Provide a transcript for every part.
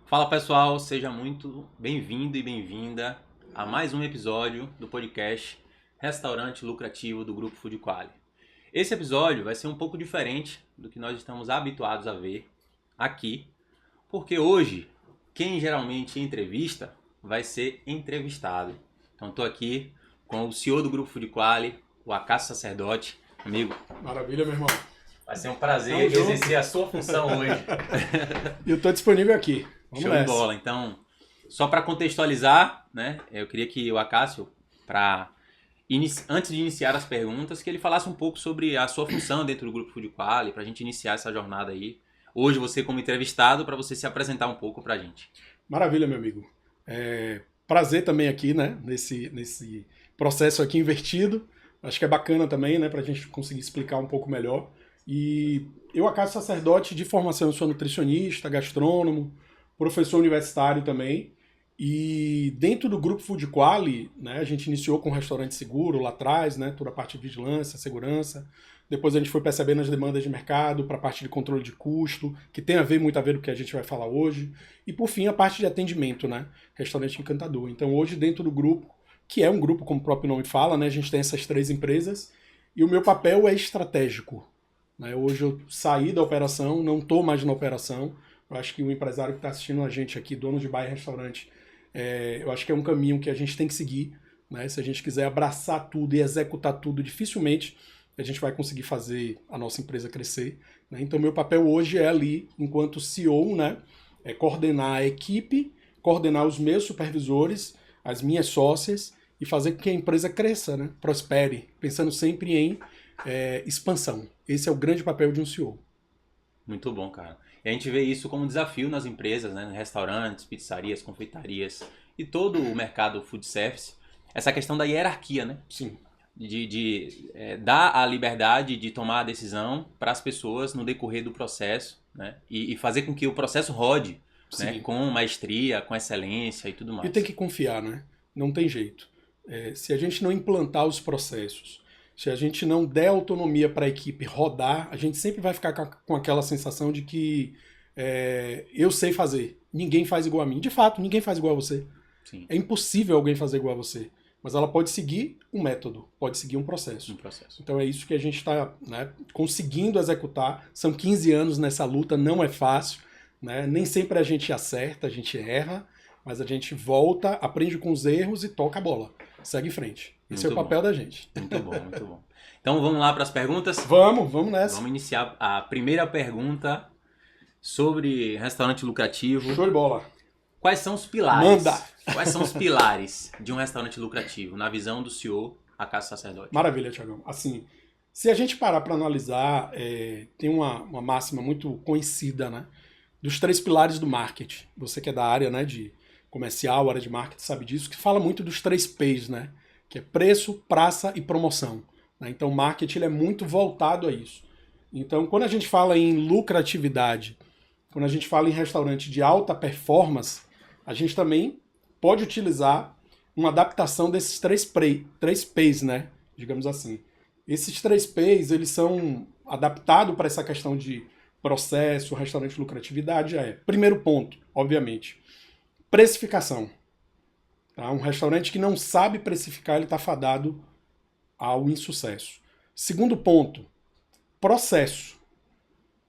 Fala pessoal, seja muito bem-vindo e bem-vinda a mais um episódio do podcast Restaurante Lucrativo do Grupo Food Quali. Esse episódio vai ser um pouco diferente do que nós estamos habituados a ver aqui, porque hoje quem geralmente entrevista vai ser entrevistado. Então estou aqui com o CEO do Grupo Food Quali, o Acácio Sacerdote, amigo. Maravilha, meu irmão. Vai ser um prazer exercer a sua função hoje. E eu estou disponível aqui. Vamos Show nessa. de bola. Então, só para contextualizar, né? Eu queria que o Acácio, antes de iniciar as perguntas, que ele falasse um pouco sobre a sua função dentro do Grupo Food Quali, para a gente iniciar essa jornada aí. Hoje você como entrevistado, para você se apresentar um pouco para a gente. Maravilha, meu amigo. Prazer também aqui, né? Nesse processo aqui invertido. Acho que é bacana também, né? Para a gente conseguir explicar um pouco melhor. E eu, Acácio Sacerdote, de formação, eu sou nutricionista, gastrônomo, professor universitário também. E dentro do Grupo Food Quali, né, a gente iniciou com um restaurante seguro lá atrás, né, toda a parte de vigilância, segurança. Depois a gente foi percebendo as demandas de mercado para a parte de controle de custo, que tem muito a ver com o que a gente vai falar hoje. E por fim, a parte de atendimento, né, restaurante encantador. Então hoje dentro do grupo, que é um grupo como o próprio nome fala, né, a gente tem essas 3 empresas e o meu papel é estratégico. Hoje eu saí da operação, não estou mais na operação. Eu acho que o empresário que está assistindo a gente aqui, dono de bar e restaurante, eu acho que é um caminho que a gente tem que seguir. Né? Se a gente quiser abraçar tudo e executar tudo, dificilmente a gente vai conseguir fazer a nossa empresa crescer. Né? Então meu papel hoje é ali, enquanto CEO, né? É coordenar a equipe, coordenar os meus supervisores, as minhas sócias e fazer com que a empresa cresça, né? Prospere, pensando sempre em expansão. Esse é o grande papel de um CEO. Muito bom, cara. E a gente vê isso como um desafio nas empresas, né? Restaurantes, pizzarias, confeitarias e todo o mercado food service. Essa questão da hierarquia, né? Sim. De dar a liberdade de tomar a decisão para as pessoas no decorrer do processo, né? E fazer com que o processo rode, né? Com maestria, com excelência e tudo mais. E tem que confiar, né? Não tem jeito. Se a gente não implantar os processos, se a gente não der autonomia para a equipe rodar, a gente sempre vai ficar com aquela sensação de que eu sei fazer, ninguém faz igual a mim. De fato, ninguém faz igual a você. Sim. É impossível alguém fazer igual a você. Mas ela pode seguir um método, pode seguir um processo. Então é isso que a gente está, né, conseguindo executar. São 15 anos nessa luta, não é fácil. Né? Nem sempre a gente acerta, a gente erra, mas a gente volta, aprende com os erros e toca a bola. Segue em frente. Esse é o papel da gente. Muito bom, muito bom. Então vamos lá para as perguntas? Vamos nessa. Vamos iniciar a primeira pergunta sobre restaurante lucrativo. Show de bola. Quais são os pilares? Manda! Quais são os pilares de um restaurante lucrativo, na visão do senhor Acácio Sacerdote? Maravilha, Thiagão. Assim, se a gente parar para analisar, tem uma máxima muito conhecida, né? Dos 3 pilares do marketing. Você que é da área, né, de comercial, área de marketing, sabe disso, que fala muito dos 3 P's, né? Que é preço, praça e promoção. Né? Então o marketing ele é muito voltado a isso. Então quando a gente fala em lucratividade, quando a gente fala em restaurante de alta performance, a gente também pode utilizar uma adaptação desses 3 P's, né? Digamos assim. Esses 3 P's, eles são adaptados para essa questão de processo, restaurante lucratividade. Primeiro ponto, obviamente, precificação. Tá? Um restaurante que não sabe precificar, ele está fadado ao insucesso. Segundo ponto, processo.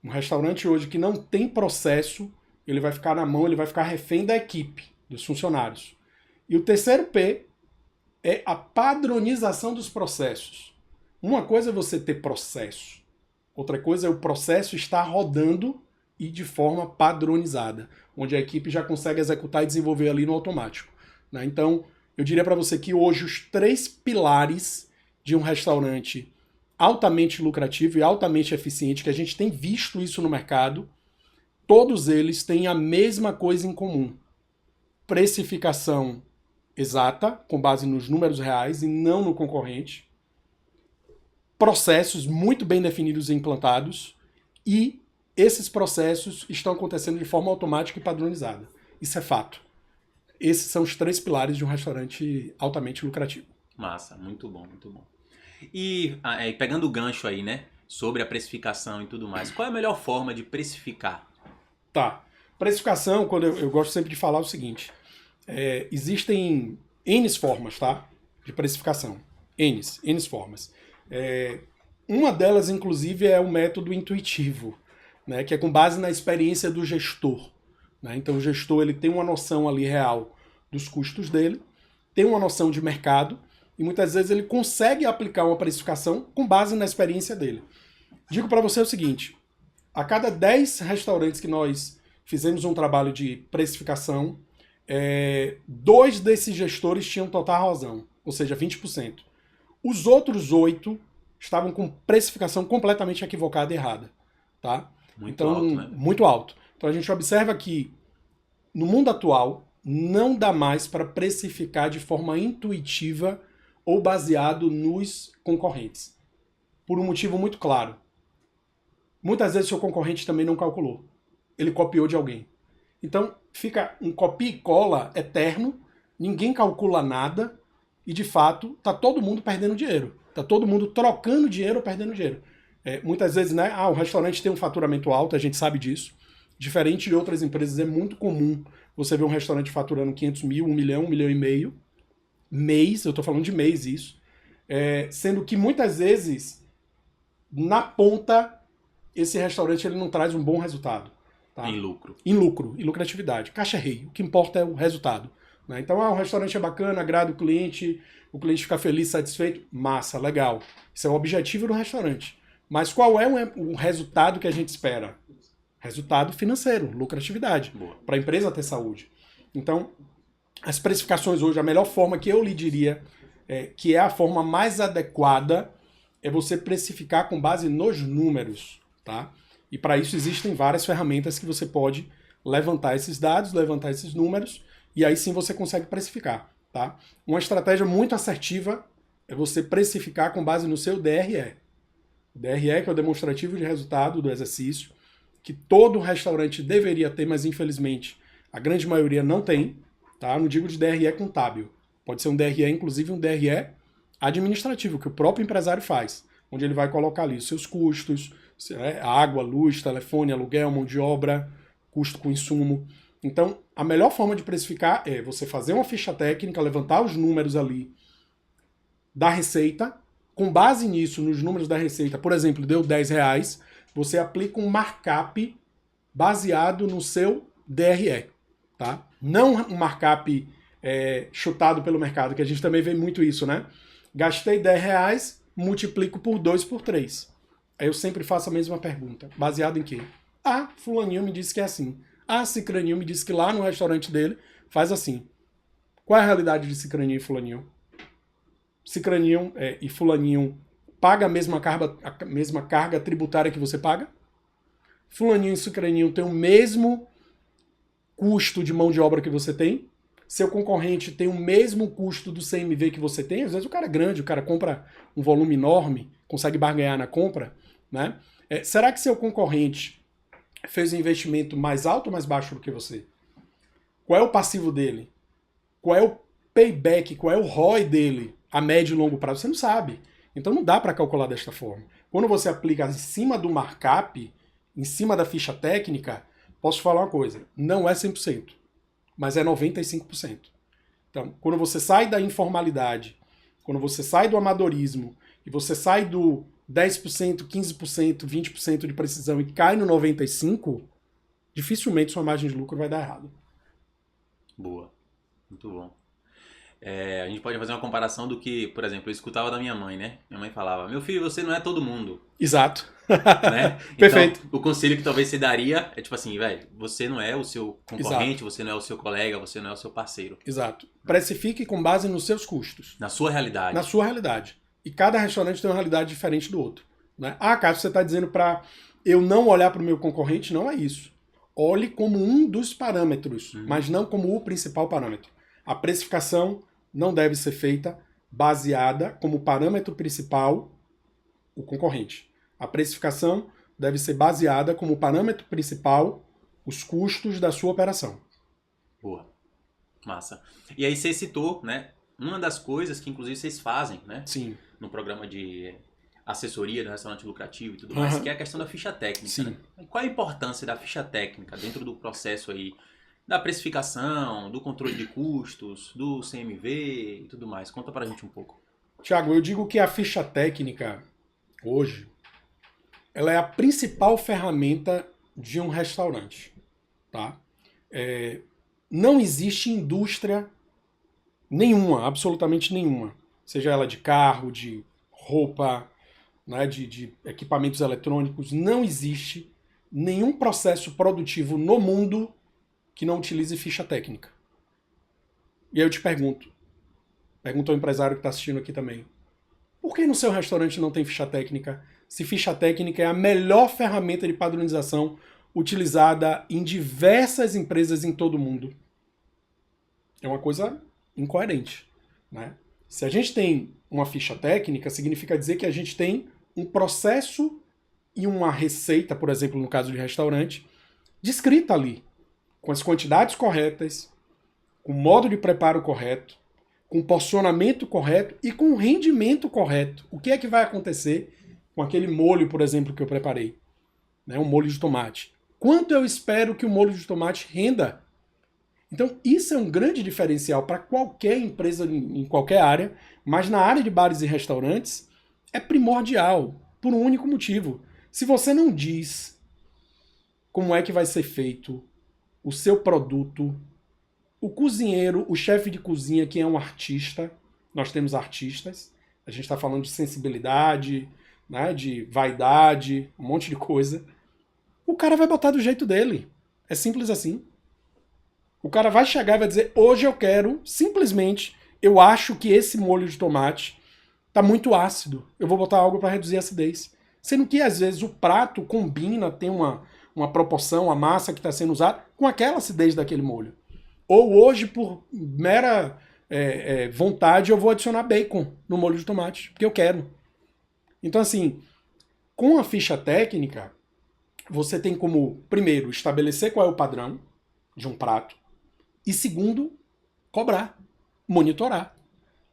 Um restaurante hoje que não tem processo, ele vai ficar na mão, ele vai ficar refém da equipe, dos funcionários. E o terceiro P é a padronização dos processos. Uma coisa é você ter processo, outra coisa é o processo estar rodando e de forma padronizada, onde a equipe já consegue executar e desenvolver ali no automático. Né? Então, eu diria para você que hoje os 3 pilares de um restaurante altamente lucrativo e altamente eficiente, que a gente tem visto isso no mercado, todos eles têm a mesma coisa em comum. Precificação exata, com base nos números reais e não no concorrente. Processos muito bem definidos e implantados. E esses processos estão acontecendo de forma automática e padronizada. Isso é fato. Esses são os 3 pilares de um restaurante altamente lucrativo. Massa, muito bom, muito bom. E pegando o gancho aí, né, sobre a precificação e tudo mais, qual é a melhor forma de precificar? Tá. Precificação, quando eu gosto sempre de falar o seguinte, existem N formas, tá? De precificação. N formas. Uma delas, inclusive, é o método intuitivo, né? Que é com base na experiência do gestor. Né? Então o gestor ele tem uma noção ali real dos custos dele, tem uma noção de mercado, e muitas vezes ele consegue aplicar uma precificação com base na experiência dele. Digo para você o seguinte, a cada 10 restaurantes que nós fizemos um trabalho de precificação, 2 desses gestores tinham total razão, ou seja, 20%. Os outros 8 estavam com precificação completamente equivocada e errada. Tá? Muito alto, né? Muito alto. Então a gente observa que no mundo atual não dá mais para precificar de forma intuitiva ou baseado nos concorrentes. Por um motivo muito claro. Muitas vezes seu concorrente também não calculou. Ele copiou de alguém. Então fica um copia e cola eterno, ninguém calcula nada e de fato está todo mundo perdendo dinheiro. Está todo mundo trocando dinheiro ou perdendo dinheiro. Muitas vezes, né? O restaurante tem um faturamento alto, a gente sabe disso. Diferente de outras empresas, é muito comum você ver um restaurante faturando 500 mil, 1 milhão, 1 milhão e meio, mês, eu estou falando de mês isso, sendo que muitas vezes, na ponta, esse restaurante ele não traz um bom resultado. Tá? Em lucro. Em lucro, em lucratividade. Caixa rei, o que importa é o resultado. Né? Então, o restaurante é bacana, agrada o cliente fica feliz, satisfeito, massa, legal. Isso é o objetivo do restaurante. Mas qual é o resultado que a gente espera? Resultado financeiro, lucratividade, para a empresa ter saúde. Então, as precificações hoje, a melhor forma que eu lhe diria, que é a forma mais adequada, é você precificar com base nos números. Tá? E para isso existem várias ferramentas que você pode levantar esses dados, levantar esses números, e aí sim você consegue precificar. Tá? Uma estratégia muito assertiva é você precificar com base no seu DRE. O DRE, que é o demonstrativo de resultado do exercício, que todo restaurante deveria ter, mas infelizmente a grande maioria não tem. Tá? Não digo de DRE contábil. Pode ser um DRE, inclusive um DRE administrativo, que o próprio empresário faz, onde ele vai colocar ali os seus custos, água, luz, telefone, aluguel, mão de obra, custo com insumo. Então, a melhor forma de precificar é você fazer uma ficha técnica, levantar os números ali da receita, com base nisso, nos números da receita, por exemplo, deu R$10, você aplica um markup baseado no seu DRE. Tá? Não um markup chutado pelo mercado, que a gente também vê muito isso, né? Gastei R$10, multiplico por 2 por 3. Aí eu sempre faço a mesma pergunta. Baseado em quê? Fulaninho me disse que é assim. Cicraninho me disse que lá no restaurante dele faz assim. Qual é a realidade de Cicraninho e Fulaninho? Cicraninho e Fulaninho paga a mesma carga tributária que você paga? Fulaninho e Cicraninho têm o mesmo custo de mão de obra que você tem? Seu concorrente tem o mesmo custo do CMV que você tem? Às vezes o cara é grande, o cara compra um volume enorme, consegue barganhar na compra. Né? Será que seu concorrente fez um investimento mais alto ou mais baixo do que você? Qual é o passivo dele? Qual é o payback? Qual é o ROI dele a médio e longo prazo? Você não sabe. Então não dá para calcular desta forma. Quando você aplica em cima do markup, em cima da ficha técnica, posso te falar uma coisa, não é 100%, mas é 95%. Então, quando você sai da informalidade, quando você sai do amadorismo e você sai do 10%, 15%, 20% de precisão e cai no 95%, dificilmente sua margem de lucro vai dar errado. Boa. Muito bom. A gente pode fazer uma comparação do que, por exemplo, eu escutava da minha mãe, né? Minha mãe falava, meu filho, você não é todo mundo. Exato. Né? Perfeito. Então, o conselho que talvez você daria é tipo assim, velho, você não é o seu concorrente, Exato. você não é o seu colega, você não é o seu parceiro. Exato. Precifique com base nos seus custos. Na sua realidade. Na sua realidade. E cada restaurante tem uma realidade diferente do outro. Né? Cássio, você está dizendo para eu não olhar para o meu concorrente? Não é isso. Olhe como um dos parâmetros, mas não como o principal parâmetro. A precificação não deve ser feita baseada como parâmetro principal o concorrente. A precificação deve ser baseada como parâmetro principal os custos da sua operação. Boa. Massa. E aí você citou, né, uma das coisas que inclusive vocês fazem, né? Sim. No programa de assessoria do restaurante lucrativo e tudo mais, Uhum. que é a questão da ficha técnica. Sim. Né? Qual a importância da ficha técnica dentro do processo aí da precificação, do controle de custos, do CMV e tudo mais? Conta pra gente um pouco. Tiago, eu digo que a ficha técnica, hoje, ela é a principal ferramenta de um restaurante. Tá? Não existe indústria nenhuma, absolutamente nenhuma. Seja ela de carro, de roupa, né, de equipamentos eletrônicos, não existe nenhum processo produtivo no mundo que não utilize ficha técnica. E aí eu te pergunto ao empresário que está assistindo aqui também, por que no seu restaurante não tem ficha técnica, se ficha técnica é a melhor ferramenta de padronização utilizada em diversas empresas em todo o mundo? É uma coisa incoerente, né? Se a gente tem uma ficha técnica, significa dizer que a gente tem um processo e uma receita, por exemplo, no caso de restaurante, descrita ali, com as quantidades corretas, com o modo de preparo correto, com o porcionamento correto e com o rendimento correto. O que é que vai acontecer com aquele molho, por exemplo, que eu preparei? Né, um molho de tomate. Quanto eu espero que o molho de tomate renda? Então, isso é um grande diferencial para qualquer empresa em qualquer área, mas na área de bares e restaurantes é primordial, por um único motivo. Se você não diz como é que vai ser feito o seu produto, o cozinheiro, o chefe de cozinha, que é um artista, nós temos artistas, a gente está falando de sensibilidade, né, de vaidade, um monte de coisa. O cara vai botar do jeito dele. É simples assim. O cara vai chegar e vai dizer, hoje eu quero, simplesmente, eu acho que esse molho de tomate tá muito ácido. Eu vou botar algo para reduzir a acidez. Sendo que, às vezes, o prato combina, tem uma proporção, a massa que está sendo usada, com aquela acidez daquele molho. Ou hoje, por mera vontade, eu vou adicionar bacon no molho de tomate, porque eu quero. Então, assim, com a ficha técnica, você tem como, primeiro, estabelecer qual é o padrão de um prato, e segundo, cobrar, monitorar.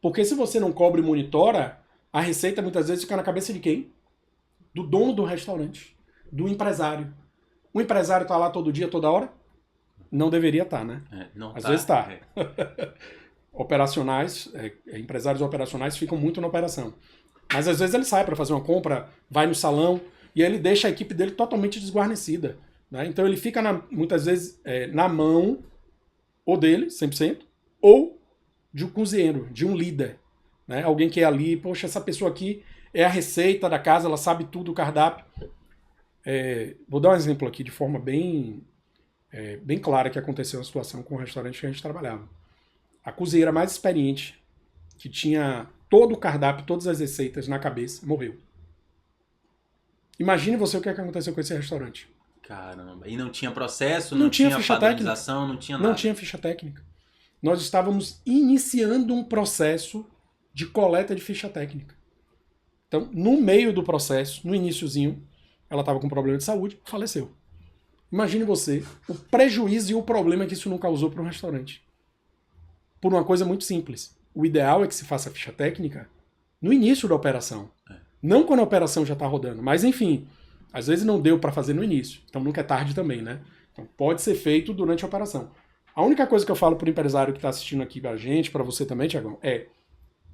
Porque se você não cobra e monitora, a receita muitas vezes fica na cabeça de quem? Do dono do restaurante, do empresário. O empresário está lá todo dia, toda hora? Não deveria estar, né? Às vezes está. Operacionais, empresários operacionais ficam muito na operação. Mas às vezes ele sai para fazer uma compra, vai no salão, e aí ele deixa a equipe dele totalmente desguarnecida. Né? Então ele fica, muitas vezes, na mão ou dele, 100%, ou de um cozinheiro, de um líder. Né? Alguém que é ali, poxa, essa pessoa aqui é a receita da casa, ela sabe tudo, o cardápio. Vou dar um exemplo aqui de forma bem clara que aconteceu uma situação com o restaurante que a gente trabalhava. A cozinheira mais experiente, que tinha todo o cardápio, todas as receitas na cabeça, morreu. Imagine você o que aconteceu com esse restaurante. Caramba, e não tinha processo, não tinha ficha padronização, técnica. Não tinha nada. Não tinha ficha técnica. Nós estávamos iniciando um processo de coleta de ficha técnica. Então, no meio do processo, no iniciozinho, ela estava com problema de saúde, faleceu. Imagine você o prejuízo e o problema que isso não causou para um restaurante. Por uma coisa muito simples. O ideal é que se faça a ficha técnica no início da operação. Não quando a operação já está rodando. Mas, enfim, às vezes não deu para fazer no início. Então nunca é tarde também, né? Então pode ser feito durante a operação. A única coisa que eu falo para o empresário que está assistindo aqui para a gente, para você também, Tiagão,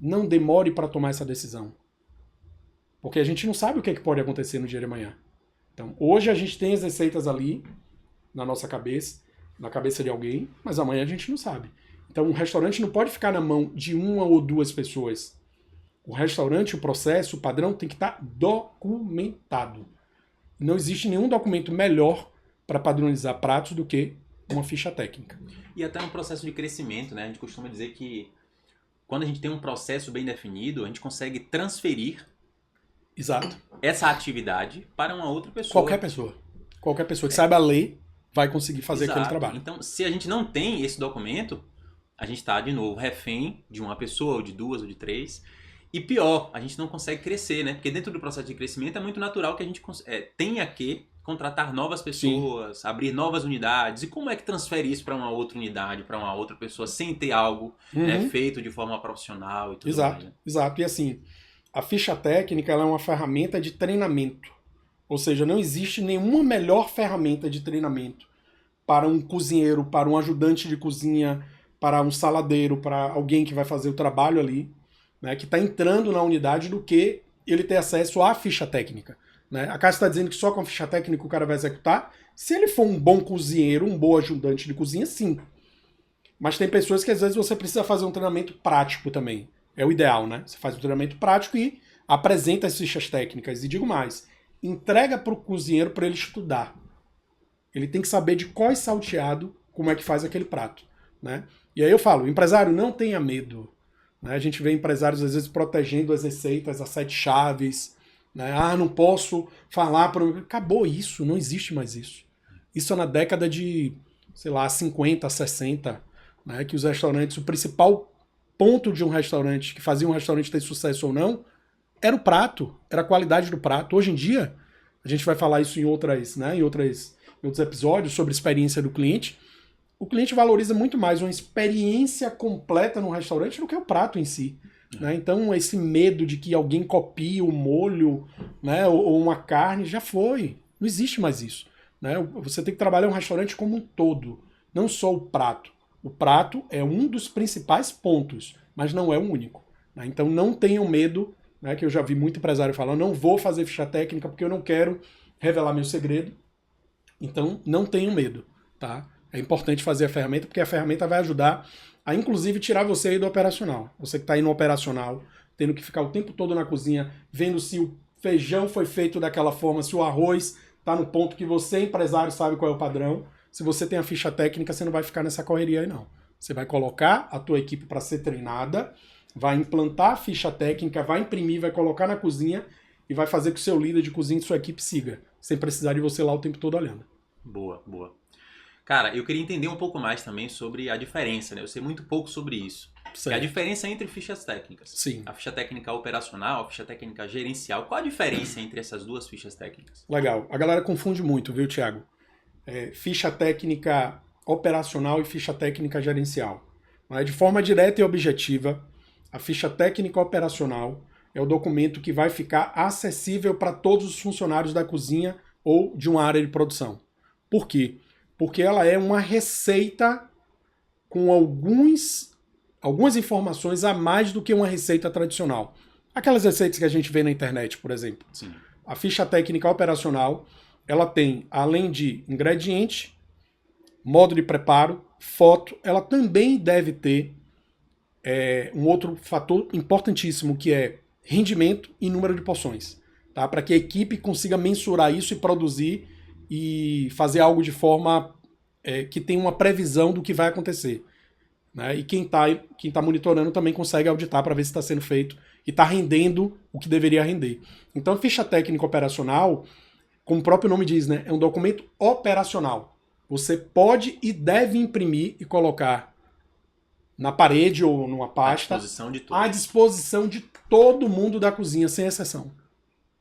não demore para tomar essa decisão. Porque a gente não sabe o que pode acontecer no dia de amanhã. Então, hoje a gente tem as receitas ali na nossa cabeça, na cabeça de alguém, mas amanhã a gente não sabe. Então, um restaurante não pode ficar na mão de uma ou duas pessoas. O restaurante, o processo, o padrão tem que estar documentado. Não existe nenhum documento melhor para padronizar pratos do que uma ficha técnica. E até no processo de crescimento, né? A gente costuma dizer que quando a gente tem um processo bem definido, a gente consegue transferir Exato. essa atividade para uma outra pessoa. Qualquer pessoa. Qualquer pessoa que saiba ler vai conseguir fazer Exato. aquele trabalho. Então, se a gente não tem esse documento, a gente está, de novo, refém de uma pessoa, ou de duas, ou de três. E pior, a gente não consegue crescer, né? Porque dentro do processo de crescimento é muito natural que a gente tenha que contratar novas pessoas, sim, abrir novas unidades. E como é que transfere isso para uma outra unidade, para uma outra pessoa, sem ter algo feito de forma profissional e tudo exato, mais? Né? Exato. E assim, a ficha técnica ela é uma ferramenta de treinamento. Ou seja, não existe nenhuma melhor ferramenta de treinamento para um cozinheiro, para um ajudante de cozinha, para um saladeiro, para alguém que vai fazer o trabalho ali, né, que está entrando na unidade, do que ele ter acesso à ficha técnica. Né? A Cássia está dizendo que só com a ficha técnica o cara vai executar. Se ele for um bom cozinheiro, um bom ajudante de cozinha, sim. Mas tem pessoas que às vezes você precisa fazer um treinamento prático também. É o ideal, né? Você faz um treinamento prático e apresenta as fichas técnicas. E digo mais, entrega para o cozinheiro para ele estudar. Ele tem que saber de qual é salteado, como é que faz aquele prato. Né? E aí eu falo, empresário, não tenha medo. Né? A gente vê empresários às vezes protegendo as receitas, as 7 chaves. Né? Ah, não posso falar para... Acabou isso, não existe mais isso. Isso é na década de, sei lá, 50, 60, né? Que os restaurantes, o principal ponto de um restaurante, que fazia um restaurante ter sucesso ou não, era o prato, era a qualidade do prato. Hoje em dia, a gente vai falar isso em outros episódios sobre experiência do cliente. O cliente valoriza muito mais uma experiência completa no restaurante do que o prato em si. Né? Então, esse medo de que alguém copie o molho, né, ou uma carne, já foi. Não existe mais isso. Né? Você tem que trabalhar um restaurante como um todo, não só o prato. O prato é um dos principais pontos, mas não é o único. Né? Então, não tenham medo, né, que eu já vi muito empresário falando, não vou fazer ficha técnica porque eu não quero revelar meu segredo. Então, não tenham medo. Tá? É importante fazer a ferramenta, porque a ferramenta vai ajudar a, inclusive, tirar você aí do operacional. Você que está aí no operacional, tendo que ficar o tempo todo na cozinha, vendo se o feijão foi feito daquela forma, se o arroz está no ponto que você, empresário, sabe qual é o padrão. Se você tem a ficha técnica, você não vai ficar nessa correria aí, não. Você vai colocar a tua equipe para ser treinada, vai implantar a ficha técnica, vai imprimir, vai colocar na cozinha e vai fazer que o seu líder de cozinha e sua equipe siga, sem precisar de você lá o tempo todo olhando. Boa, boa. Cara, eu queria entender um pouco mais também sobre a diferença, né? Eu sei muito pouco sobre isso. É a diferença entre fichas técnicas. Sim. A ficha técnica operacional, a ficha técnica gerencial. Qual a diferença entre essas duas fichas técnicas? Legal. A galera confunde muito, viu, Thiago? Ficha técnica operacional e ficha técnica gerencial. De forma direta e objetiva, a ficha técnica operacional é o documento que vai ficar acessível para todos os funcionários da cozinha ou de uma área de produção. Por quê? Porque ela é uma receita com algumas informações a mais do que uma receita tradicional. Aquelas receitas que a gente vê na internet, por exemplo. Sim. A ficha técnica operacional, ela tem, além de ingrediente, modo de preparo, foto, ela também deve ter um outro fator importantíssimo, que é rendimento e número de porções. Tá? Para que a equipe consiga mensurar isso e produzir e fazer algo de forma que tenha uma previsão do que vai acontecer. Né? E quem tá monitorando também consegue auditar para ver se está sendo feito e está rendendo o que deveria render. Então, a ficha técnica operacional, como o próprio nome diz, né, é um documento operacional. Você pode e deve imprimir e colocar na parede ou numa pasta à disposição de todo mundo da cozinha, sem exceção.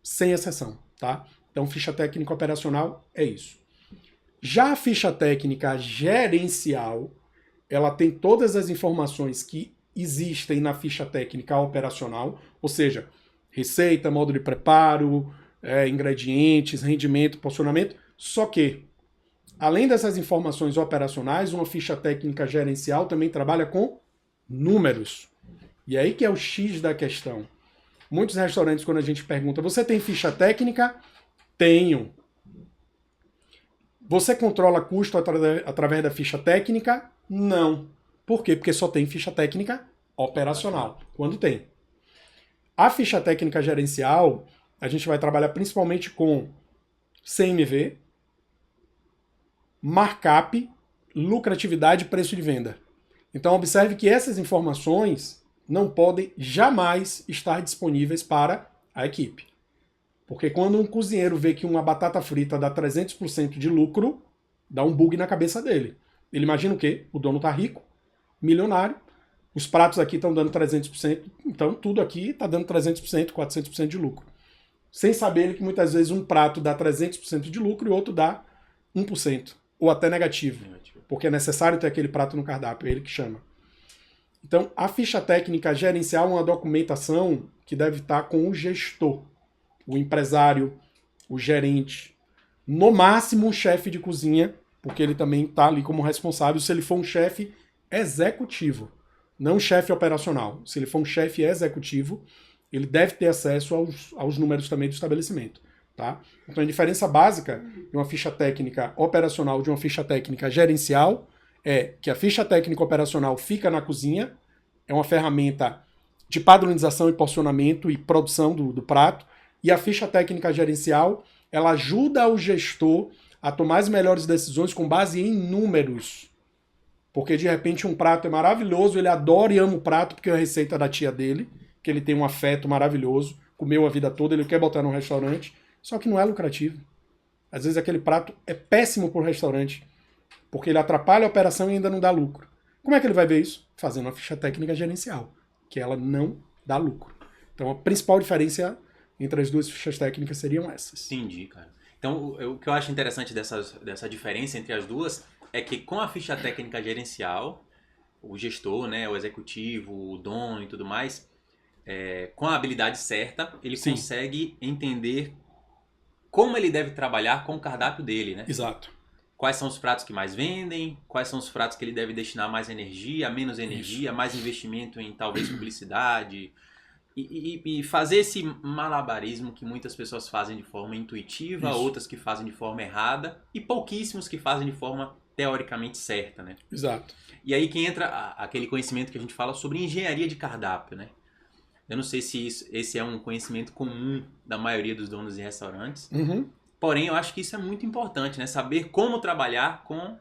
Sem exceção, tá? Então, ficha técnica operacional é isso. Já a ficha técnica gerencial, ela tem todas as informações que existem na ficha técnica operacional, ou seja, receita, modo de preparo, ingredientes, rendimento, porcionamento, só que, além dessas informações operacionais, uma ficha técnica gerencial também trabalha com números. E aí que é o X da questão. Muitos restaurantes, quando a gente pergunta, você tem ficha técnica? Tenho. Você controla custo através da ficha técnica? Não. Por quê? Porque só tem ficha técnica operacional, quando tem. A ficha técnica gerencial, a gente vai trabalhar principalmente com CMV, markup, lucratividade e preço de venda. Então, observe que essas informações não podem jamais estar disponíveis para a equipe. Porque quando um cozinheiro vê que uma batata frita dá 300% de lucro, dá um bug na cabeça dele. Ele imagina o quê? O dono tá rico, milionário, os pratos aqui estão dando 300%, então tudo aqui está dando 300%, 400% de lucro. Sem saber ele que muitas vezes um prato dá 300% de lucro e outro dá 1%, ou até negativo, porque é necessário ter aquele prato no cardápio, é ele que chama. Então, a ficha técnica gerencial é uma documentação que deve estar com o gestor, o empresário, o gerente, no máximo o chefe de cozinha, porque ele também está ali como responsável se ele for um chefe executivo, não um chefe operacional. Se ele for um chefe executivo, ele deve ter acesso aos números também do estabelecimento. Tá? Então a diferença básica de uma ficha técnica operacional de uma ficha técnica gerencial é que a ficha técnica operacional fica na cozinha, é uma ferramenta de padronização e porcionamento e produção do prato, e a ficha técnica gerencial ela ajuda o gestor a tomar as melhores decisões com base em números. Porque de repente um prato é maravilhoso, ele adora e ama o prato porque é a receita da tia dele, que ele tem um afeto maravilhoso, comeu a vida toda, ele quer botar num restaurante, só que não é lucrativo. Às vezes aquele prato é péssimo para o restaurante, porque ele atrapalha a operação e ainda não dá lucro. Como é que ele vai ver isso? Fazendo uma ficha técnica gerencial, que ela não dá lucro. Então a principal diferença entre as duas fichas técnicas seriam essas. Entendi, cara. Então o que eu acho interessante dessa diferença entre as duas é que com a ficha técnica gerencial, o gestor, né, o executivo, o dono e tudo mais, com a habilidade certa, ele Sim. consegue entender como ele deve trabalhar com o cardápio dele, né? Exato. Quais são os pratos que mais vendem, quais são os pratos que ele deve destinar mais energia, menos energia, mais investimento em talvez publicidade, e fazer esse malabarismo que muitas pessoas fazem de forma intuitiva, Isso. outras que fazem de forma errada, e pouquíssimos que fazem de forma teoricamente certa, né? Exato. E aí que entra aquele conhecimento que a gente fala sobre engenharia de cardápio, né? Eu não sei se esse é um conhecimento comum da maioria dos donos de restaurantes, porém eu acho que isso é muito importante, né? Saber como trabalhar com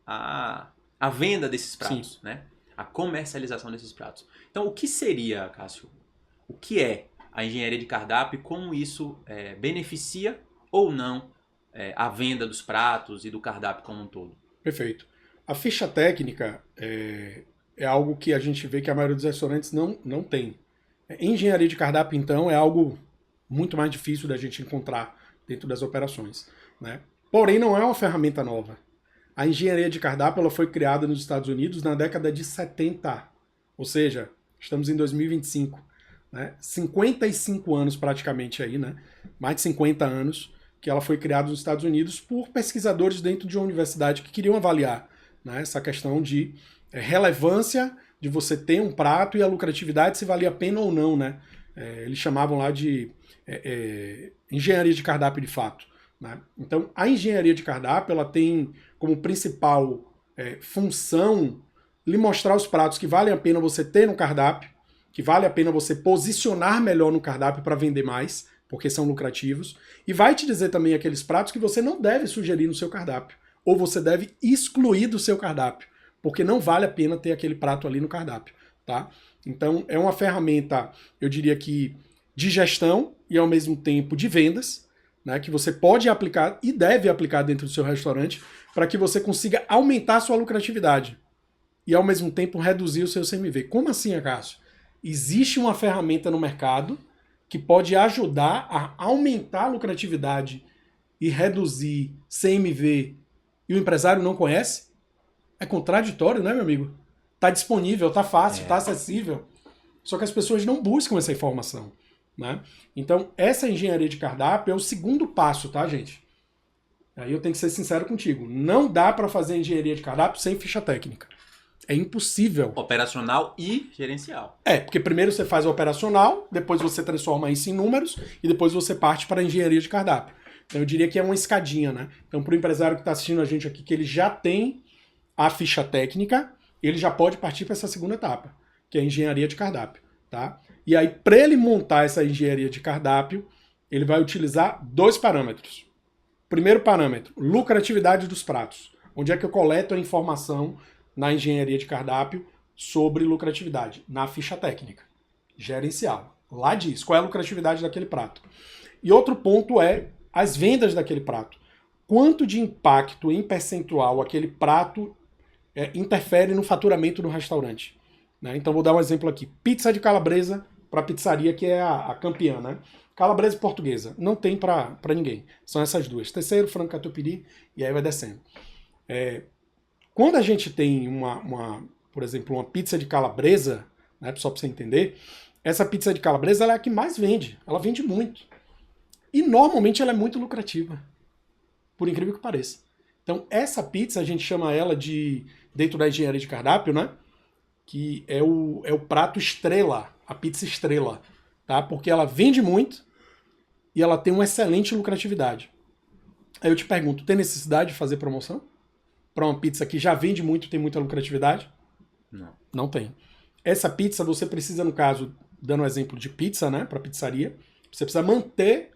a venda desses pratos, né? A comercialização desses pratos. Então, o que seria, Cássio? O que é a engenharia de cardápio e como isso beneficia ou não a venda dos pratos e do cardápio como um todo? Perfeito. A ficha técnica é algo que a gente vê que a maioria dos restaurantes não tem. Engenharia de cardápio, então, é algo muito mais difícil da gente encontrar dentro das operações, né? Porém, não é uma ferramenta nova. A engenharia de cardápio ela foi criada nos Estados Unidos na década de 70. Ou seja, estamos em 2025. Né? 55 anos praticamente aí, né? Mais de 50 anos que ela foi criada nos Estados Unidos por pesquisadores dentro de uma universidade que queriam avaliar, né, essa questão de relevância de você ter um prato e a lucratividade se valia a pena ou não, né? Eles chamavam lá de engenharia de cardápio de fato. Né? Então, a engenharia de cardápio ela tem como principal função lhe mostrar os pratos que valem a pena você ter no cardápio, que vale a pena você posicionar melhor no cardápio para vender mais, porque são lucrativos, e vai te dizer também aqueles pratos que você não deve sugerir no seu cardápio, ou você deve excluir do seu cardápio, porque não vale a pena ter aquele prato ali no cardápio, tá? Então, é uma ferramenta, eu diria que de gestão e ao mesmo tempo de vendas, né, que você pode aplicar e deve aplicar dentro do seu restaurante para que você consiga aumentar a sua lucratividade e ao mesmo tempo reduzir o seu CMV. Como assim, Cássio? Existe uma ferramenta no mercado que pode ajudar a aumentar a lucratividade e reduzir CMV e o empresário não conhece? É contraditório, né, meu amigo? Tá disponível, tá fácil, tá acessível. Só que as pessoas não buscam essa informação, né? Então, essa engenharia de cardápio é o segundo passo, tá, gente? Aí eu tenho que ser sincero contigo. Não dá para fazer engenharia de cardápio sem ficha técnica. É impossível. Operacional e gerencial. Porque primeiro você faz o operacional, depois você transforma isso em números e depois você parte para a engenharia de cardápio. Então eu diria que é uma escadinha, né? Então para o empresário que está assistindo a gente aqui, que ele já tem a ficha técnica, ele já pode partir para essa segunda etapa, que é a engenharia de cardápio, tá? E aí para ele montar essa engenharia de cardápio, ele vai utilizar dois parâmetros. Primeiro parâmetro, lucratividade dos pratos. Onde é que eu coleto a informação na engenharia de cardápio sobre lucratividade? Na ficha técnica, gerencial. Lá diz qual é a lucratividade daquele prato. E outro ponto é as vendas daquele prato. Quanto de impacto em percentual aquele prato interfere no faturamento do restaurante. Né? Então vou dar um exemplo aqui. Pizza de calabresa para a pizzaria que é a campeã, né? Calabresa e portuguesa. Não tem para ninguém. São essas duas. Terceiro, frango catupiry, e aí vai descendo. Quando a gente tem uma por exemplo, uma pizza de calabresa, né, só para você entender, essa pizza de calabresa ela é a que mais vende. Ela vende muito. E normalmente ela é muito lucrativa. Por incrível que pareça. Então, essa pizza, a gente chama ela de, dentro da engenharia de cardápio, né? Que é o prato estrela, a pizza estrela. Tá? Porque ela vende muito e ela tem uma excelente lucratividade. Aí eu te pergunto, tem necessidade de fazer promoção? Para uma pizza que já vende muito, tem muita lucratividade? Não. Não tem. Essa pizza, você precisa, no caso, dando um exemplo de pizza, né? Para pizzaria, você precisa manter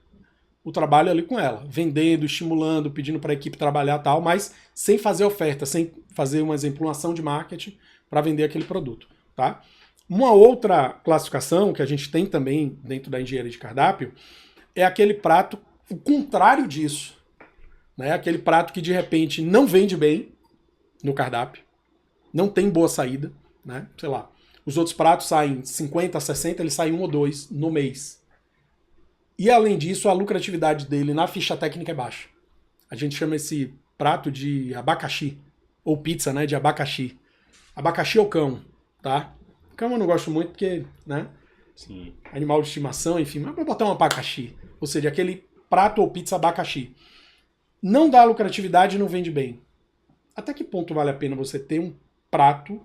o trabalho ali com ela, vendendo, estimulando, pedindo para a equipe trabalhar e tal, mas sem fazer oferta, sem fazer, um exemplo, uma ação de marketing para vender aquele produto, tá? Uma outra classificação que a gente tem também dentro da engenharia de cardápio é aquele prato, o contrário disso, né? Aquele prato que de repente não vende bem no cardápio, não tem boa saída, né? Sei lá, os outros pratos saem 50, 60, ele sai 1 ou 2 no mês. E além disso, a lucratividade dele na ficha técnica é baixa. A gente chama esse prato de abacaxi, ou pizza, né, de abacaxi. Abacaxi ou cão, tá? Cão eu não gosto muito porque, né, Sim. animal de estimação, enfim, mas vou botar um abacaxi. Ou seja, aquele prato ou pizza abacaxi. Não dá lucratividade e não vende bem. Até que ponto vale a pena você ter um prato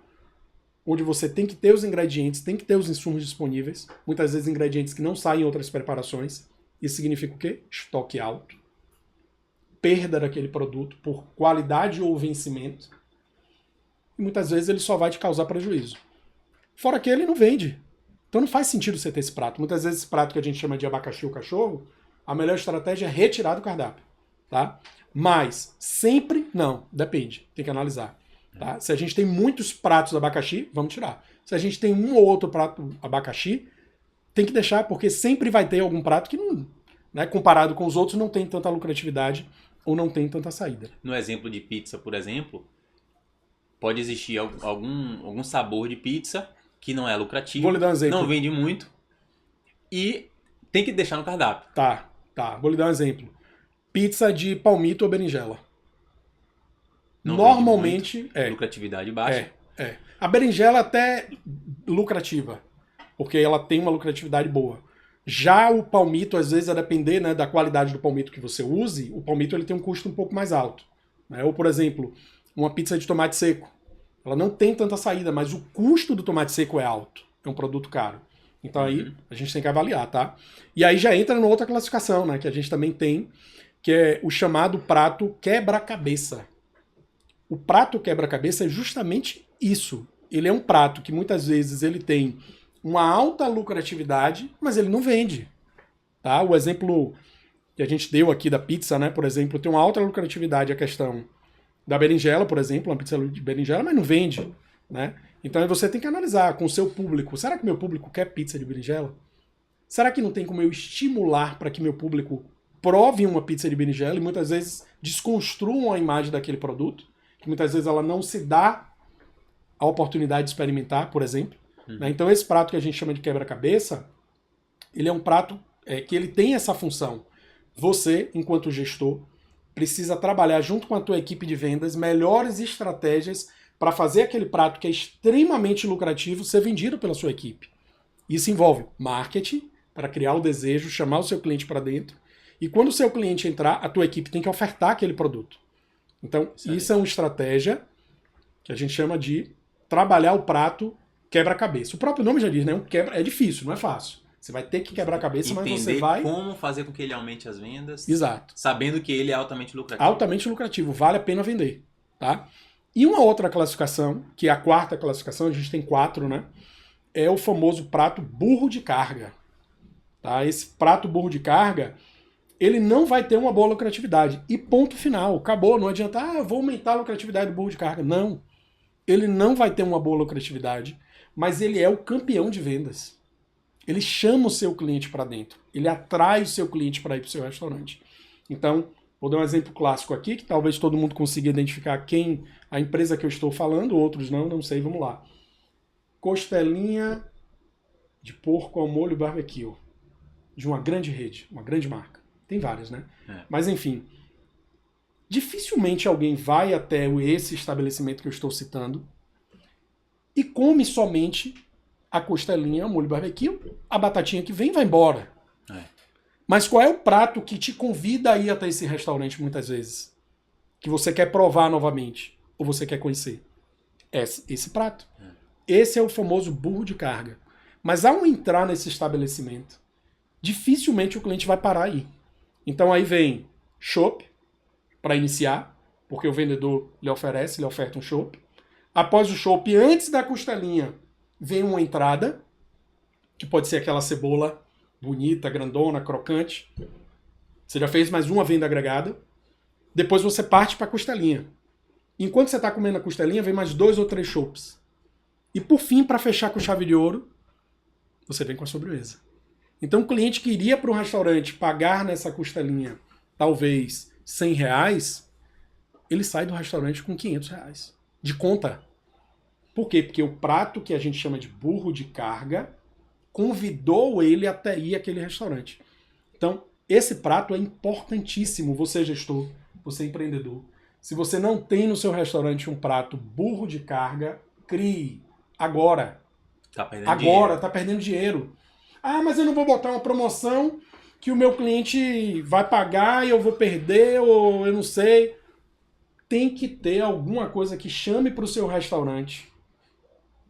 onde você tem que ter os ingredientes, tem que ter os insumos disponíveis, muitas vezes ingredientes que não saem em outras preparações. Isso significa o quê? Estoque alto, perda daquele produto por qualidade ou vencimento, e muitas vezes ele só vai te causar prejuízo. Fora que ele não vende. Então não faz sentido você ter esse prato. Muitas vezes esse prato que a gente chama de abacaxi ou cachorro, a melhor estratégia é retirar do cardápio, tá? Mas sempre não, depende, tem que analisar. Tá? Se a gente tem muitos pratos de abacaxi, vamos tirar. Se a gente tem um ou outro prato abacaxi, tem que deixar, porque sempre vai ter algum prato que, não, né, comparado com os outros, não tem tanta lucratividade ou não tem tanta saída. No exemplo de pizza, por exemplo, pode existir algum sabor de pizza que não é lucrativo, Vou lhe dar um exemplo. não vende muito e tem que deixar no cardápio. Tá. Vou lhe dar um exemplo. Pizza de palmito ou berinjela. Não Normalmente, vende muito, lucratividade baixa. A berinjela até lucrativa, porque ela tem uma lucratividade boa. Já o palmito, às vezes, a depender, né, da qualidade do palmito que você use, o palmito ele tem um custo um pouco mais alto. Né? Ou, por exemplo, uma pizza de tomate seco. Ela não tem tanta saída, mas o custo do tomate seco é alto. É um produto caro. Então aí a gente tem que avaliar, tá? E aí já entra numa outra classificação, né, que a gente também tem, que é o chamado prato quebra-cabeça. O prato quebra-cabeça é justamente isso. Ele é um prato que muitas vezes ele tem uma alta lucratividade, mas ele não vende. Tá? O exemplo que a gente deu aqui da pizza, né, por exemplo, tem uma alta lucratividade a questão da berinjela, por exemplo, uma pizza de berinjela, mas não vende. Né? Então aí você tem que analisar com o seu público. Será que meu público quer pizza de berinjela? Será que não tem como eu estimular para que meu público prove uma pizza de berinjela e muitas vezes desconstruam a imagem daquele produto? Que muitas vezes ela não se dá a oportunidade de experimentar, por exemplo. Né? Então esse prato que a gente chama de quebra-cabeça, ele é um prato que ele tem essa função. Você, enquanto gestor, precisa trabalhar junto com a tua equipe de vendas melhores estratégias para fazer aquele prato que é extremamente lucrativo ser vendido pela sua equipe. Isso envolve marketing, para criar o desejo, chamar o seu cliente para dentro. E quando o seu cliente entrar, a tua equipe tem que ofertar aquele produto. Então, isso é uma estratégia que a gente chama de trabalhar o prato quebra-cabeça. O próprio nome já diz, né? É difícil, não é fácil. Você vai ter que quebrar a cabeça, mas você vai... como fazer com que ele aumente as vendas. Exato. Sabendo que ele é altamente lucrativo. Altamente lucrativo, vale a pena vender. Tá? E uma outra classificação, que é a quarta classificação, a gente tem 4, né? É o famoso prato burro de carga. Tá? Esse prato burro de carga, ele não vai ter uma boa lucratividade. E ponto final, acabou. Não adianta, eu vou aumentar a lucratividade do burro de carga. Não. Ele não vai ter uma boa lucratividade, mas ele é o campeão de vendas. Ele chama o seu cliente para dentro. Ele atrai o seu cliente para ir para o seu restaurante. Então, vou dar um exemplo clássico aqui, que talvez todo mundo consiga identificar a empresa que eu estou falando, outros não sei, vamos lá. Costelinha de porco ao molho barbecue. De uma grande rede, uma grande marca. Tem várias, né? Mas enfim, dificilmente alguém vai até esse estabelecimento que eu estou citando e come somente a costelinha, o molho barbecue, a batatinha que vem vai embora. Mas qual é o prato que te convida a ir até esse restaurante muitas vezes? Que você quer provar novamente? Ou você quer conhecer? Esse prato. Esse é o famoso burro de carga. Mas ao entrar nesse estabelecimento, dificilmente o cliente vai parar aí. Então aí vem chopp para iniciar, porque o vendedor lhe oferta um chopp. Após o chopp, antes da costelinha, vem uma entrada, que pode ser aquela cebola bonita, grandona, crocante. Você já fez mais uma venda agregada. Depois você parte para a costelinha. Enquanto você está comendo a costelinha, vem mais 2 ou 3 chopps. E por fim, para fechar com chave de ouro, você vem com a sobremesa. Então o cliente que iria para um restaurante pagar nessa costelinha talvez R$100, ele sai do restaurante com R$500 de conta. Por quê? Porque o prato que a gente chama de burro de carga convidou ele até ir àquele restaurante. Então, esse prato é importantíssimo. Você gestor, você empreendedor. Se você não tem no seu restaurante um prato burro de carga, crie. Agora. Tá perdendo dinheiro. Ah, mas eu não vou botar uma promoção que o meu cliente vai pagar e eu vou perder, ou eu não sei. Tem que ter alguma coisa que chame para o seu restaurante,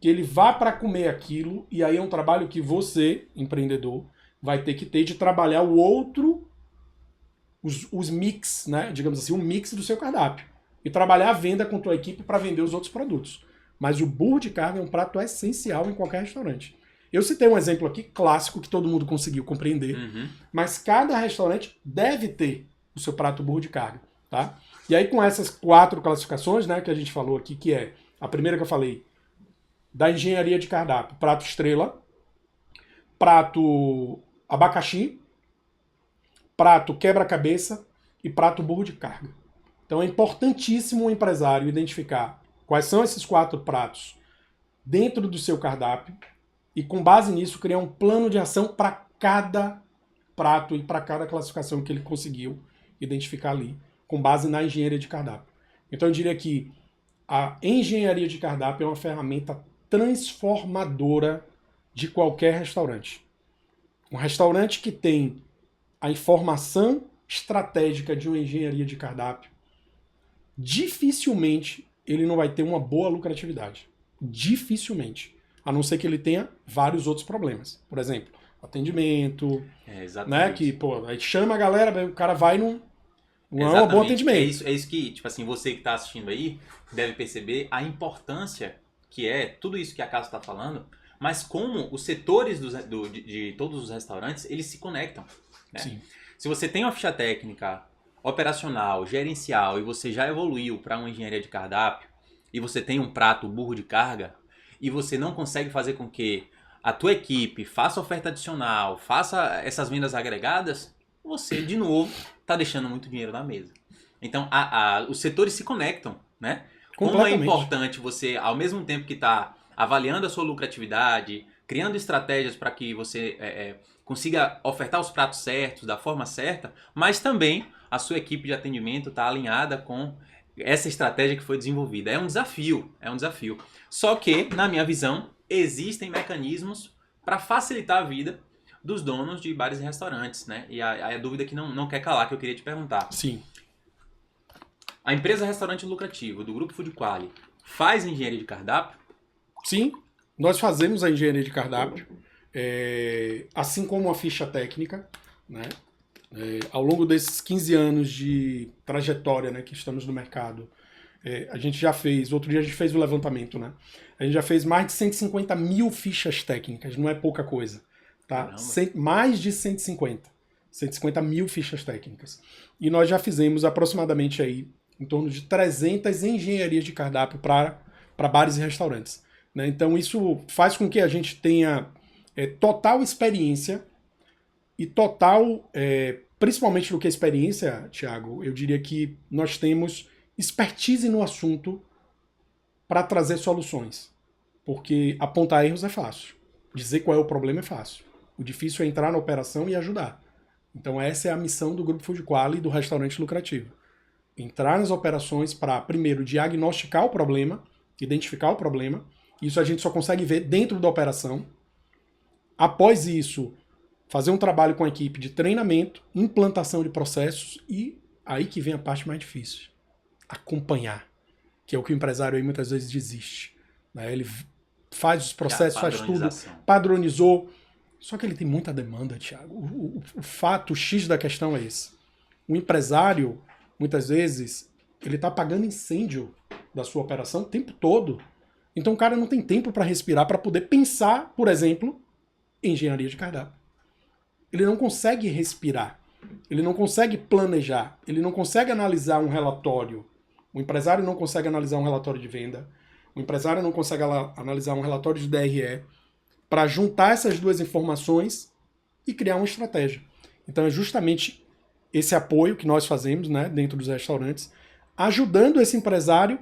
que ele vá para comer aquilo, e aí é um trabalho que você, empreendedor, vai ter que ter de trabalhar o outro, os mix, né? Digamos assim, o mix do seu cardápio. E trabalhar a venda com a tua equipe para vender os outros produtos. Mas o burro de carga é um prato essencial em qualquer restaurante. Eu citei um exemplo aqui clássico que todo mundo conseguiu compreender, mas cada restaurante deve ter o seu prato burro de carga, tá? E aí com essas 4 classificações, né, que a gente falou aqui, que é a primeira que eu falei, da engenharia de cardápio, prato estrela, prato abacaxi, prato quebra-cabeça e prato burro de carga. Então é importantíssimo o empresário identificar quais são esses 4 pratos dentro do seu cardápio e, com base nisso, criar um plano de ação para cada prato e para cada classificação que ele conseguiu identificar ali, com base na engenharia de cardápio. Então eu diria que a engenharia de cardápio é uma ferramenta transformadora de qualquer restaurante. Um restaurante que tem a informação estratégica de uma engenharia de cardápio, dificilmente ele não vai ter uma boa lucratividade. Dificilmente. A não ser que ele tenha vários outros problemas. Por exemplo, atendimento, né? Que, pô, aí chama a galera, o cara vai num... Não é um bom atendimento. É isso que, tipo assim, você que está assistindo aí deve perceber a importância que é tudo isso que a Casa está falando, mas como os setores de todos os restaurantes, eles se conectam. Né? Sim. Se você tem uma ficha técnica, operacional, gerencial, e você já evoluiu para uma engenharia de cardápio, e você tem um prato burro de carga, e você não consegue fazer com que a tua equipe faça oferta adicional, faça essas vendas agregadas, você, de novo, está deixando muito dinheiro na mesa. Então, os setores se conectam, né? Como é importante você, ao mesmo tempo que está avaliando a sua lucratividade, criando estratégias para que você consiga ofertar os pratos certos, da forma certa, mas também a sua equipe de atendimento está alinhada com essa estratégia que foi desenvolvida. É um desafio. Só que, na minha visão, existem mecanismos para facilitar a vida dos donos de bares e restaurantes, né? E a dúvida que não quer calar, que eu queria te perguntar. Sim. A empresa Restaurante Lucrativo, do Grupo Food Quali, faz engenharia de cardápio? Sim, nós fazemos a engenharia de cardápio, assim como a ficha técnica, né? Ao longo desses 15 anos de trajetória, né, que estamos no mercado, a gente já fez, outro dia a gente fez o levantamento, né? A gente já fez mais de 150 mil fichas técnicas, não é pouca coisa, tá? Mais de 150 mil fichas técnicas. E nós já fizemos aproximadamente aí em torno de 300 engenharias de cardápio para bares e restaurantes, né? Então isso faz com que a gente tenha total experiência e total, principalmente do que experiência, Thiago, eu diria que nós temos expertise no assunto para trazer soluções. Porque apontar erros é fácil. Dizer qual é o problema é fácil. O difícil é entrar na operação e ajudar. Então essa é a missão do Grupo Food Quali e do Restaurante Lucrativo. Entrar nas operações para, primeiro, diagnosticar o problema, identificar o problema, Isso a gente só consegue ver dentro da operação. Após isso, fazer um trabalho com a equipe de treinamento, implantação de processos e aí que vem a parte mais difícil. Acompanhar, que é o que o empresário aí muitas vezes desiste. Né? Ele faz os processos, faz tudo, padronizou. Só que ele tem muita demanda, Thiago. O fato, o X da questão é esse. O empresário, muitas vezes, ele está apagando incêndio da sua operação o tempo todo. Então o cara não tem tempo para respirar, para poder pensar, por exemplo, em engenharia de cardápio. Ele não consegue respirar. Ele não consegue planejar. Ele não consegue analisar um relatório. O empresário não consegue analisar um relatório de venda. O empresário não consegue analisar um relatório de DRE para juntar essas duas informações e criar uma estratégia. Então é justamente esse apoio que nós fazemos, né, dentro dos restaurantes, ajudando esse empresário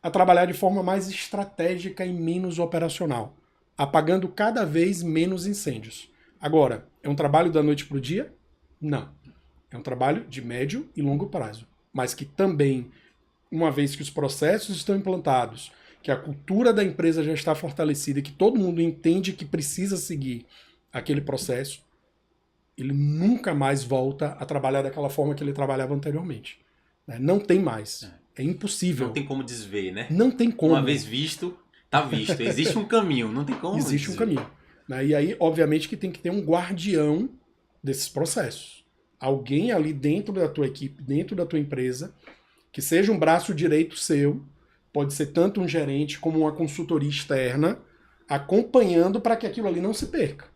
a trabalhar de forma mais estratégica e menos operacional, apagando cada vez menos incêndios. Agora, é um trabalho da noite para o dia? Não. É um trabalho de médio e longo prazo, mas que também, uma vez que os processos estão implantados, que a cultura da empresa já está fortalecida e que todo mundo entende que precisa seguir aquele processo, ele nunca mais volta a trabalhar daquela forma que ele trabalhava anteriormente. Não tem mais. É impossível. Não tem como desver, né? Não tem como. Uma vez visto, tá visto. Existe um caminho, não tem como Existe desver. um caminho. E aí, obviamente, que tem que ter um guardião desses processos. Alguém ali dentro da tua equipe, dentro da tua empresa, que seja um braço direito seu, pode ser tanto um gerente como uma consultoria externa, acompanhando para que aquilo ali não se perca.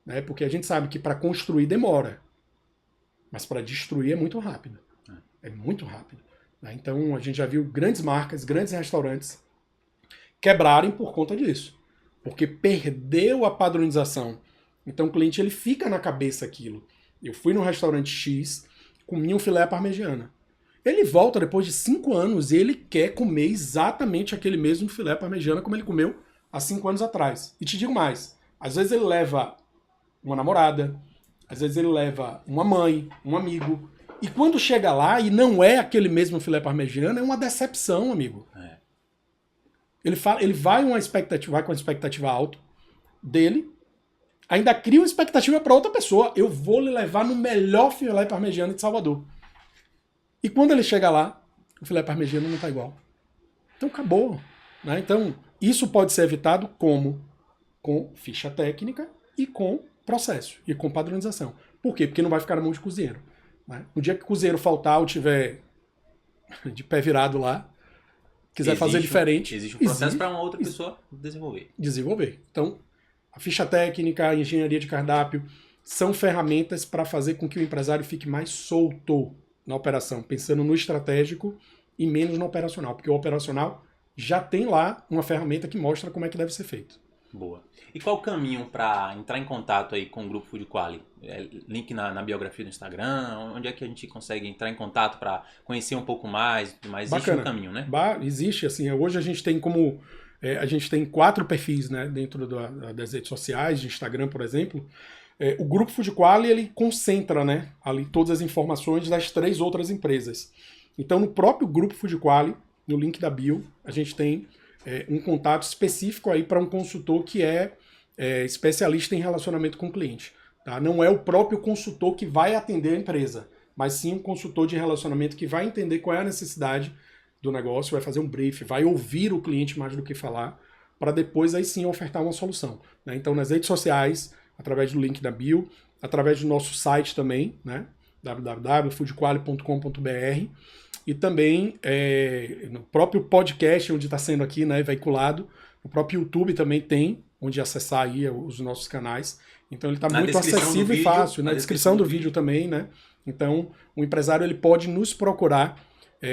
Né? Porque a gente sabe que para construir demora, mas para destruir é muito rápido. É muito rápido. Né? Então a gente já viu grandes marcas, grandes restaurantes quebrarem por conta disso. Porque perdeu a padronização. Então o cliente ele fica na cabeça aquilo. Eu fui num restaurante X, comi um filé à parmegiana. Ele volta depois de 5 anos e ele quer comer exatamente aquele mesmo filé à parmegiana como ele comeu há 5 anos atrás. E te digo mais, às vezes ele leva uma namorada, às vezes ele leva uma mãe, um amigo, e quando chega lá e não é aquele mesmo filé parmegiana, é uma decepção, amigo. Ele vai com uma expectativa alta dele, ainda cria uma expectativa para outra pessoa. Eu vou lhe levar no melhor filé parmegiana de Salvador. E quando ele chega lá, o filé parmegiano não está igual. Então acabou. Né? Então isso pode ser evitado como? Com ficha técnica e com processo. E com padronização. Por quê? Porque não vai ficar na mão de cozinheiro. Né? No dia que o cozinheiro faltar ou tiver de pé virado lá, quiser fazer diferente... Existe um processo para uma outra pessoa desenvolver. Então, a ficha técnica, a engenharia de cardápio são ferramentas para fazer com que o empresário fique mais solto na operação, pensando no estratégico e menos no operacional, porque o operacional já tem lá uma ferramenta que mostra como é que deve ser feito. Boa. E qual o caminho para entrar em contato aí com o Grupo Food Quali? Link na biografia do Instagram? Onde é que a gente consegue entrar em contato para conhecer um pouco mais? Mas existe um caminho, né? Existe, assim, hoje a gente tem como... a gente tem 4 perfis, né, dentro das redes sociais, de Instagram, por exemplo. O Grupo Food Quali, ele concentra, né, ali todas as informações das 3 outras empresas. Então, no próprio Grupo Food Quali, no link da bio, a gente tem um contato específico aí para um consultor que é especialista em relacionamento com o cliente. Tá? Não é o próprio consultor que vai atender a empresa, mas sim um consultor de relacionamento que vai entender qual é a necessidade do negócio, vai fazer um brief, vai ouvir o cliente mais do que falar, para depois aí sim ofertar uma solução. Né? Então, nas redes sociais, através do link da bio, através do nosso site também, né? www.foodquali.com.br, e também no próprio podcast, onde está sendo aqui, né, veiculado, no próprio YouTube também tem, onde acessar aí os nossos canais. Então ele está muito acessível e fácil. Na descrição do vídeo também, né? Então o empresário ele pode nos procurar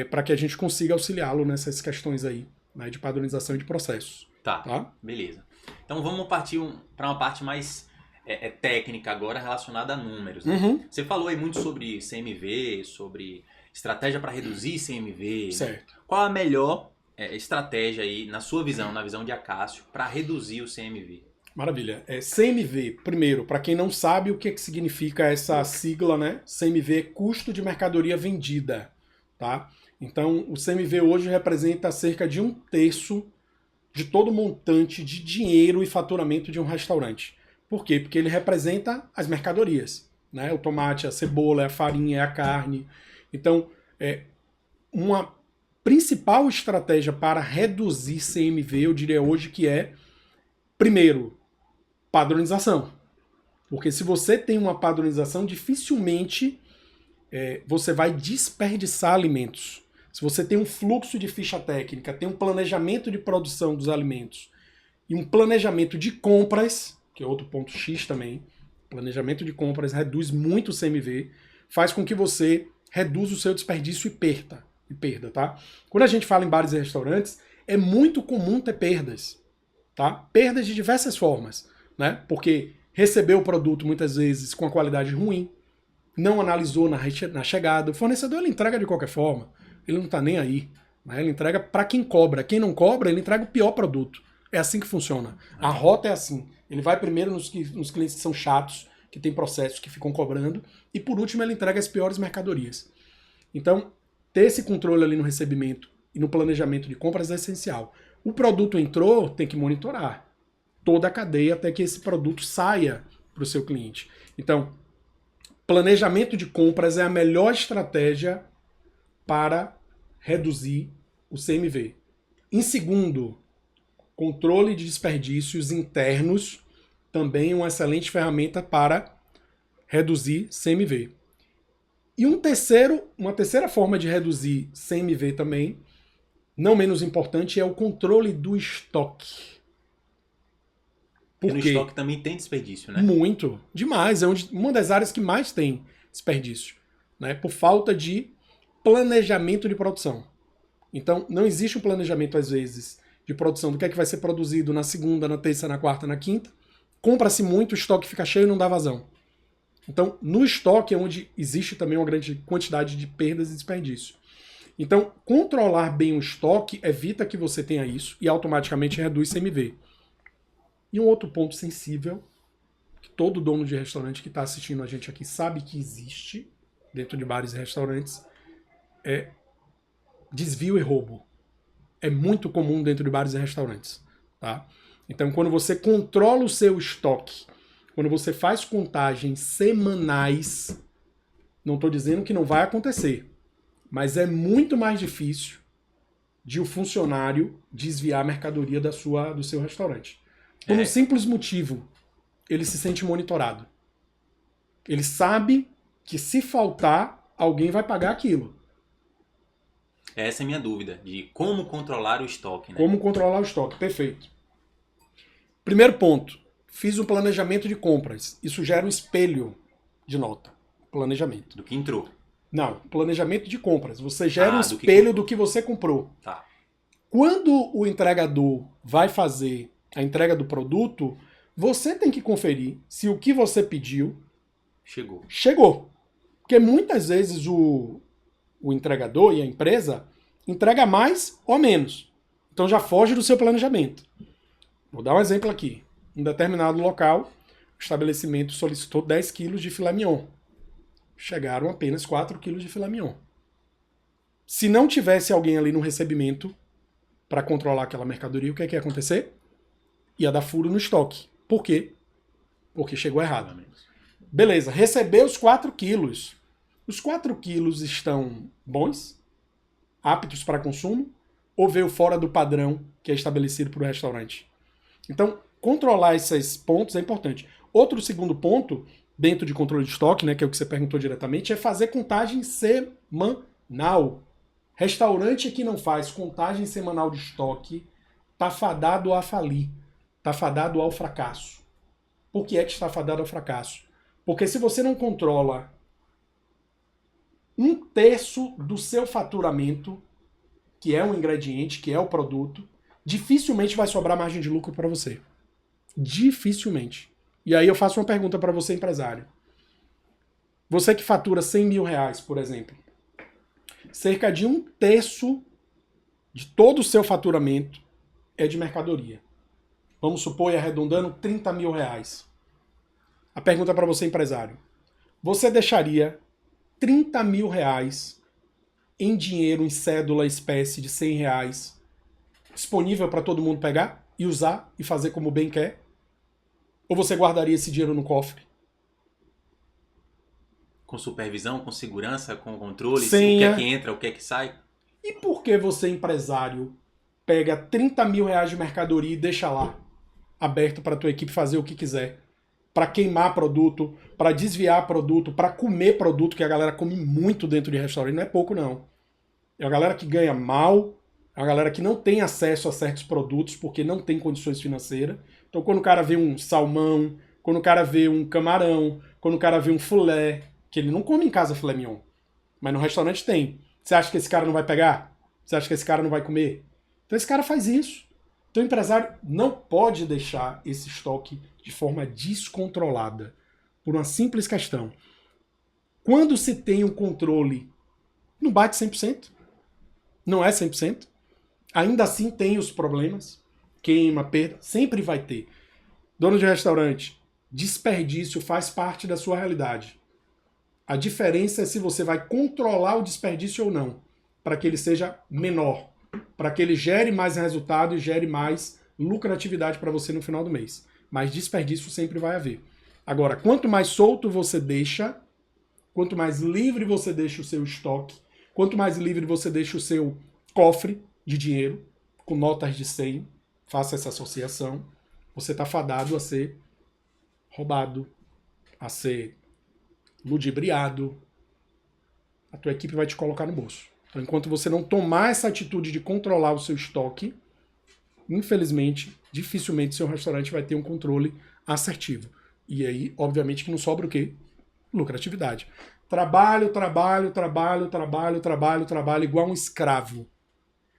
para que a gente consiga auxiliá-lo nessas questões aí, né, de padronização e de processos. Tá? Beleza. Então vamos partir para uma parte mais técnica agora relacionada a números. Né? Uhum. Você falou aí muito sobre CMV, sobre estratégia para reduzir CMV. Certo. Né? Qual a melhor estratégia aí, na sua visão, na visão de Acácio, para reduzir o CMV? Maravilha. CMV, primeiro, para quem não sabe o que significa essa sigla, né? CMV é custo de mercadoria vendida. Tá? Então, o CMV hoje representa cerca de 1/3 de todo o montante de dinheiro e faturamento de um restaurante. Por quê? Porque ele representa as mercadorias, né? O tomate, a cebola, a farinha, a carne. Então, uma principal estratégia para reduzir CMV, eu diria hoje que é, primeiro, padronização. Porque se você tem uma padronização, dificilmente você vai desperdiçar alimentos. Se você tem um fluxo de ficha técnica, tem um planejamento de produção dos alimentos e um planejamento de compras, que é outro ponto X também, planejamento de compras reduz muito o CMV, faz com que você reduza o seu desperdício e perda, tá? Quando a gente fala em bares e restaurantes, é muito comum ter perdas, tá? Perdas de diversas formas, né? Porque recebeu o produto muitas vezes com a qualidade ruim, não analisou na chegada, o fornecedor ele entrega de qualquer forma, ele não está nem aí, né? Ele entrega para quem cobra, quem não cobra ele entrega o pior produto, é assim que funciona, a rota é assim, ele vai primeiro nos clientes que são chatos, que tem processos que ficam cobrando, e por último ele entrega as piores mercadorias. Então, ter esse controle ali no recebimento e no planejamento de compras é essencial. O produto entrou, tem que monitorar toda a cadeia até que esse produto saia para o seu cliente. Então, planejamento de compras é a melhor estratégia para reduzir o CMV. Em segundo, controle de desperdícios internos, também uma excelente ferramenta para reduzir CMV. E uma terceira forma de reduzir CMV também, não menos importante, é o controle do estoque. Porque no estoque também tem desperdício, né? Muito, demais. É uma das áreas que mais tem desperdício, né? Por falta de planejamento de produção. Então, não existe um planejamento, às vezes, de produção do que é que vai ser produzido na segunda, na terça, na quarta, na quinta. Compra-se muito, o estoque fica cheio e não dá vazão. Então, no estoque é onde existe também uma grande quantidade de perdas e desperdício. Então, controlar bem o estoque evita que você tenha isso e automaticamente reduz CMV. E um outro ponto sensível, que todo dono de restaurante que está assistindo a gente aqui sabe que existe dentro de bares e restaurantes, é desvio e roubo. É muito comum dentro de bares e restaurantes, tá? Então, quando você controla o seu estoque, quando você faz contagens semanais, não estou dizendo que não vai acontecer, mas é muito mais difícil de o funcionário desviar a mercadoria do seu restaurante. Por um simples motivo, ele se sente monitorado. Ele sabe que se faltar, alguém vai pagar aquilo. Essa é a minha dúvida, de como controlar o estoque, né? Como controlar o estoque, perfeito. Primeiro ponto, fiz um planejamento de compras. Isso gera um espelho de nota. Planejamento. Do que entrou. Não, planejamento de compras. Você gera um espelho do que você comprou. Tá. Quando o entregador vai fazer a entrega do produto, você tem que conferir se o que você pediu chegou. Porque muitas vezes o entregador e a empresa entrega mais ou menos. Então já foge do seu planejamento. Vou dar um exemplo aqui. Em determinado local, o estabelecimento solicitou 10 quilos de filé mignon. Chegaram apenas 4 quilos de filé mignon. Se não tivesse alguém ali no recebimento para controlar aquela mercadoria, o que é que ia acontecer? Ia dar furo no estoque. Por quê? Porque chegou errado. Beleza, recebeu os 4 quilos. Os 4 quilos estão bons? Aptos para consumo? Ou veio fora do padrão que é estabelecido para o restaurante? Então, controlar esses pontos é importante. Outro segundo ponto, dentro de controle de estoque, né, que é o que você perguntou diretamente, é fazer contagem semanal. Restaurante que não faz contagem semanal de estoque está fadado a falir, está fadado ao fracasso. Por que é que está fadado ao fracasso? Porque se você não controla 1/3 do seu faturamento, que é um ingrediente, que é o produto, dificilmente vai sobrar margem de lucro para você. Dificilmente. E aí eu faço uma pergunta para você, empresário. Você que fatura 100 mil reais, por exemplo, cerca de 1/3 de todo o seu faturamento é de mercadoria. Vamos supor, arredondando, 30 mil reais. A pergunta para você, empresário. Você deixaria 30 mil reais em dinheiro, em cédula, espécie de 100 reais, disponível para todo mundo pegar e usar e fazer como bem quer? Ou você guardaria esse dinheiro no cofre? Com supervisão, com segurança, com controle, Senha. o que é que entra, o que é que sai? E por que você, empresário, pega 30 mil reais de mercadoria e deixa lá, aberto para a tua equipe fazer o que quiser? Para queimar produto, para desviar produto, para comer produto, que a galera come muito dentro de restaurante, não é pouco não. É a galera que ganha mal, é a galera que não tem acesso a certos produtos porque não tem condições financeiras. Então quando o cara vê um salmão, quando o cara vê um camarão, quando o cara vê um filé, que ele não come em casa filé mignon, mas no restaurante tem. Você acha que esse cara não vai pegar? Você acha que esse cara não vai comer? Então esse cara faz isso. Então o empresário não pode deixar esse estoque de forma descontrolada. Por uma simples questão. Quando se tem o controle, não bate 100%. Não é 100%. Ainda assim tem os problemas. Queima, perda, sempre vai ter. Dono de restaurante, desperdício faz parte da sua realidade. A diferença é se você vai controlar o desperdício ou não, para que ele seja menor, para que ele gere mais resultado e gere mais lucratividade para você no final do mês. Mas desperdício sempre vai haver. Agora, quanto mais solto você deixa, quanto mais livre você deixa o seu estoque, quanto mais livre você deixa o seu cofre de dinheiro, com notas de 100, faça essa associação, você está fadado a ser roubado, a ser ludibriado. A tua equipe vai te colocar no bolso. Então, enquanto você não tomar essa atitude de controlar o seu estoque, infelizmente, dificilmente seu restaurante vai ter um controle assertivo. E aí, obviamente, que não sobra o quê? Lucratividade. Trabalho, igual um escravo.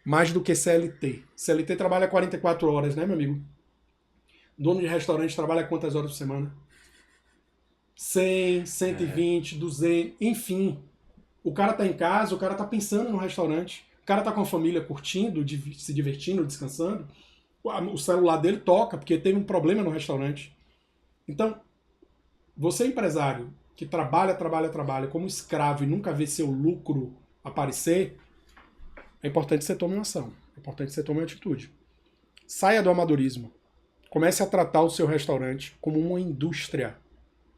Mais do que CLT. CLT trabalha 44 horas, né, meu amigo? Dono de restaurante trabalha quantas horas por semana? 100, 120, 200, enfim. O cara tá em casa, o cara tá pensando no restaurante, o cara tá com a família curtindo, se divertindo, descansando, o celular dele toca porque teve um problema no restaurante. Então, você empresário que trabalha como escravo e nunca vê seu lucro aparecer, é importante que você tome uma ação, é importante que você tome uma atitude. Saia do amadorismo. Comece a tratar o seu restaurante como uma indústria,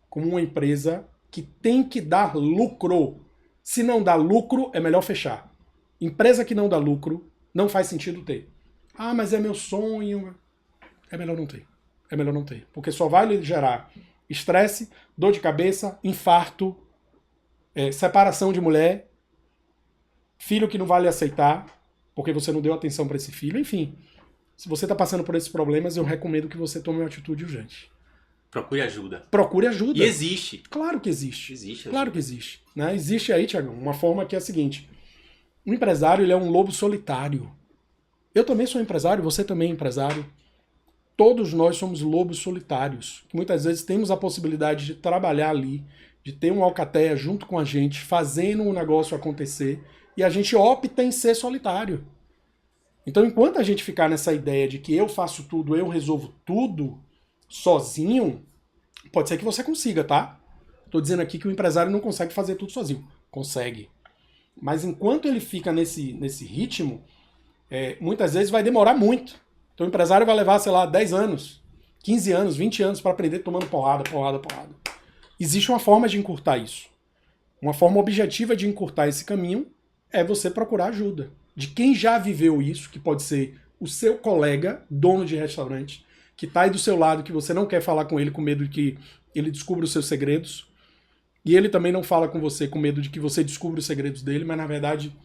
como uma empresa que tem que dar lucro. Se não dá lucro, é melhor fechar. Empresa que não dá lucro, não faz sentido ter. Ah, mas é meu sonho. É melhor não ter. É melhor não ter. Porque só vai lhe gerar estresse, dor de cabeça, infarto, separação de mulher, filho que não vai lhe aceitar, porque você não deu atenção para esse filho. Enfim, se você está passando por esses problemas, eu recomendo que você tome uma atitude urgente. Procure ajuda. Procure ajuda. E existe. Claro que existe. Existe. Claro que existe. Né? Existe aí, Tiagão, uma forma que é a seguinte. O empresário, ele é um lobo solitário. Eu também sou empresário, você também é empresário. Todos nós somos lobos solitários. Que muitas vezes temos a possibilidade de trabalhar ali, de ter um alcateia junto com a gente, fazendo um negócio acontecer, e a gente opta em ser solitário. Então, enquanto a gente ficar nessa ideia de que eu faço tudo, eu resolvo tudo, sozinho, pode ser que você consiga, tá? Tô dizendo aqui que o empresário não consegue fazer tudo sozinho. Consegue. Mas enquanto ele fica nesse ritmo, muitas vezes vai demorar muito. Então o empresário vai levar, sei lá, 10 anos, 15 anos, 20 anos para aprender tomando porrada. Existe uma forma de encurtar isso. Uma forma objetiva de encurtar esse caminho é você procurar ajuda. De quem já viveu isso, que pode ser o seu colega, dono de restaurante, que está aí do seu lado, que você não quer falar com ele com medo de que ele descubra os seus segredos. E ele também não fala com você com medo de que você descubra os segredos dele, mas na verdade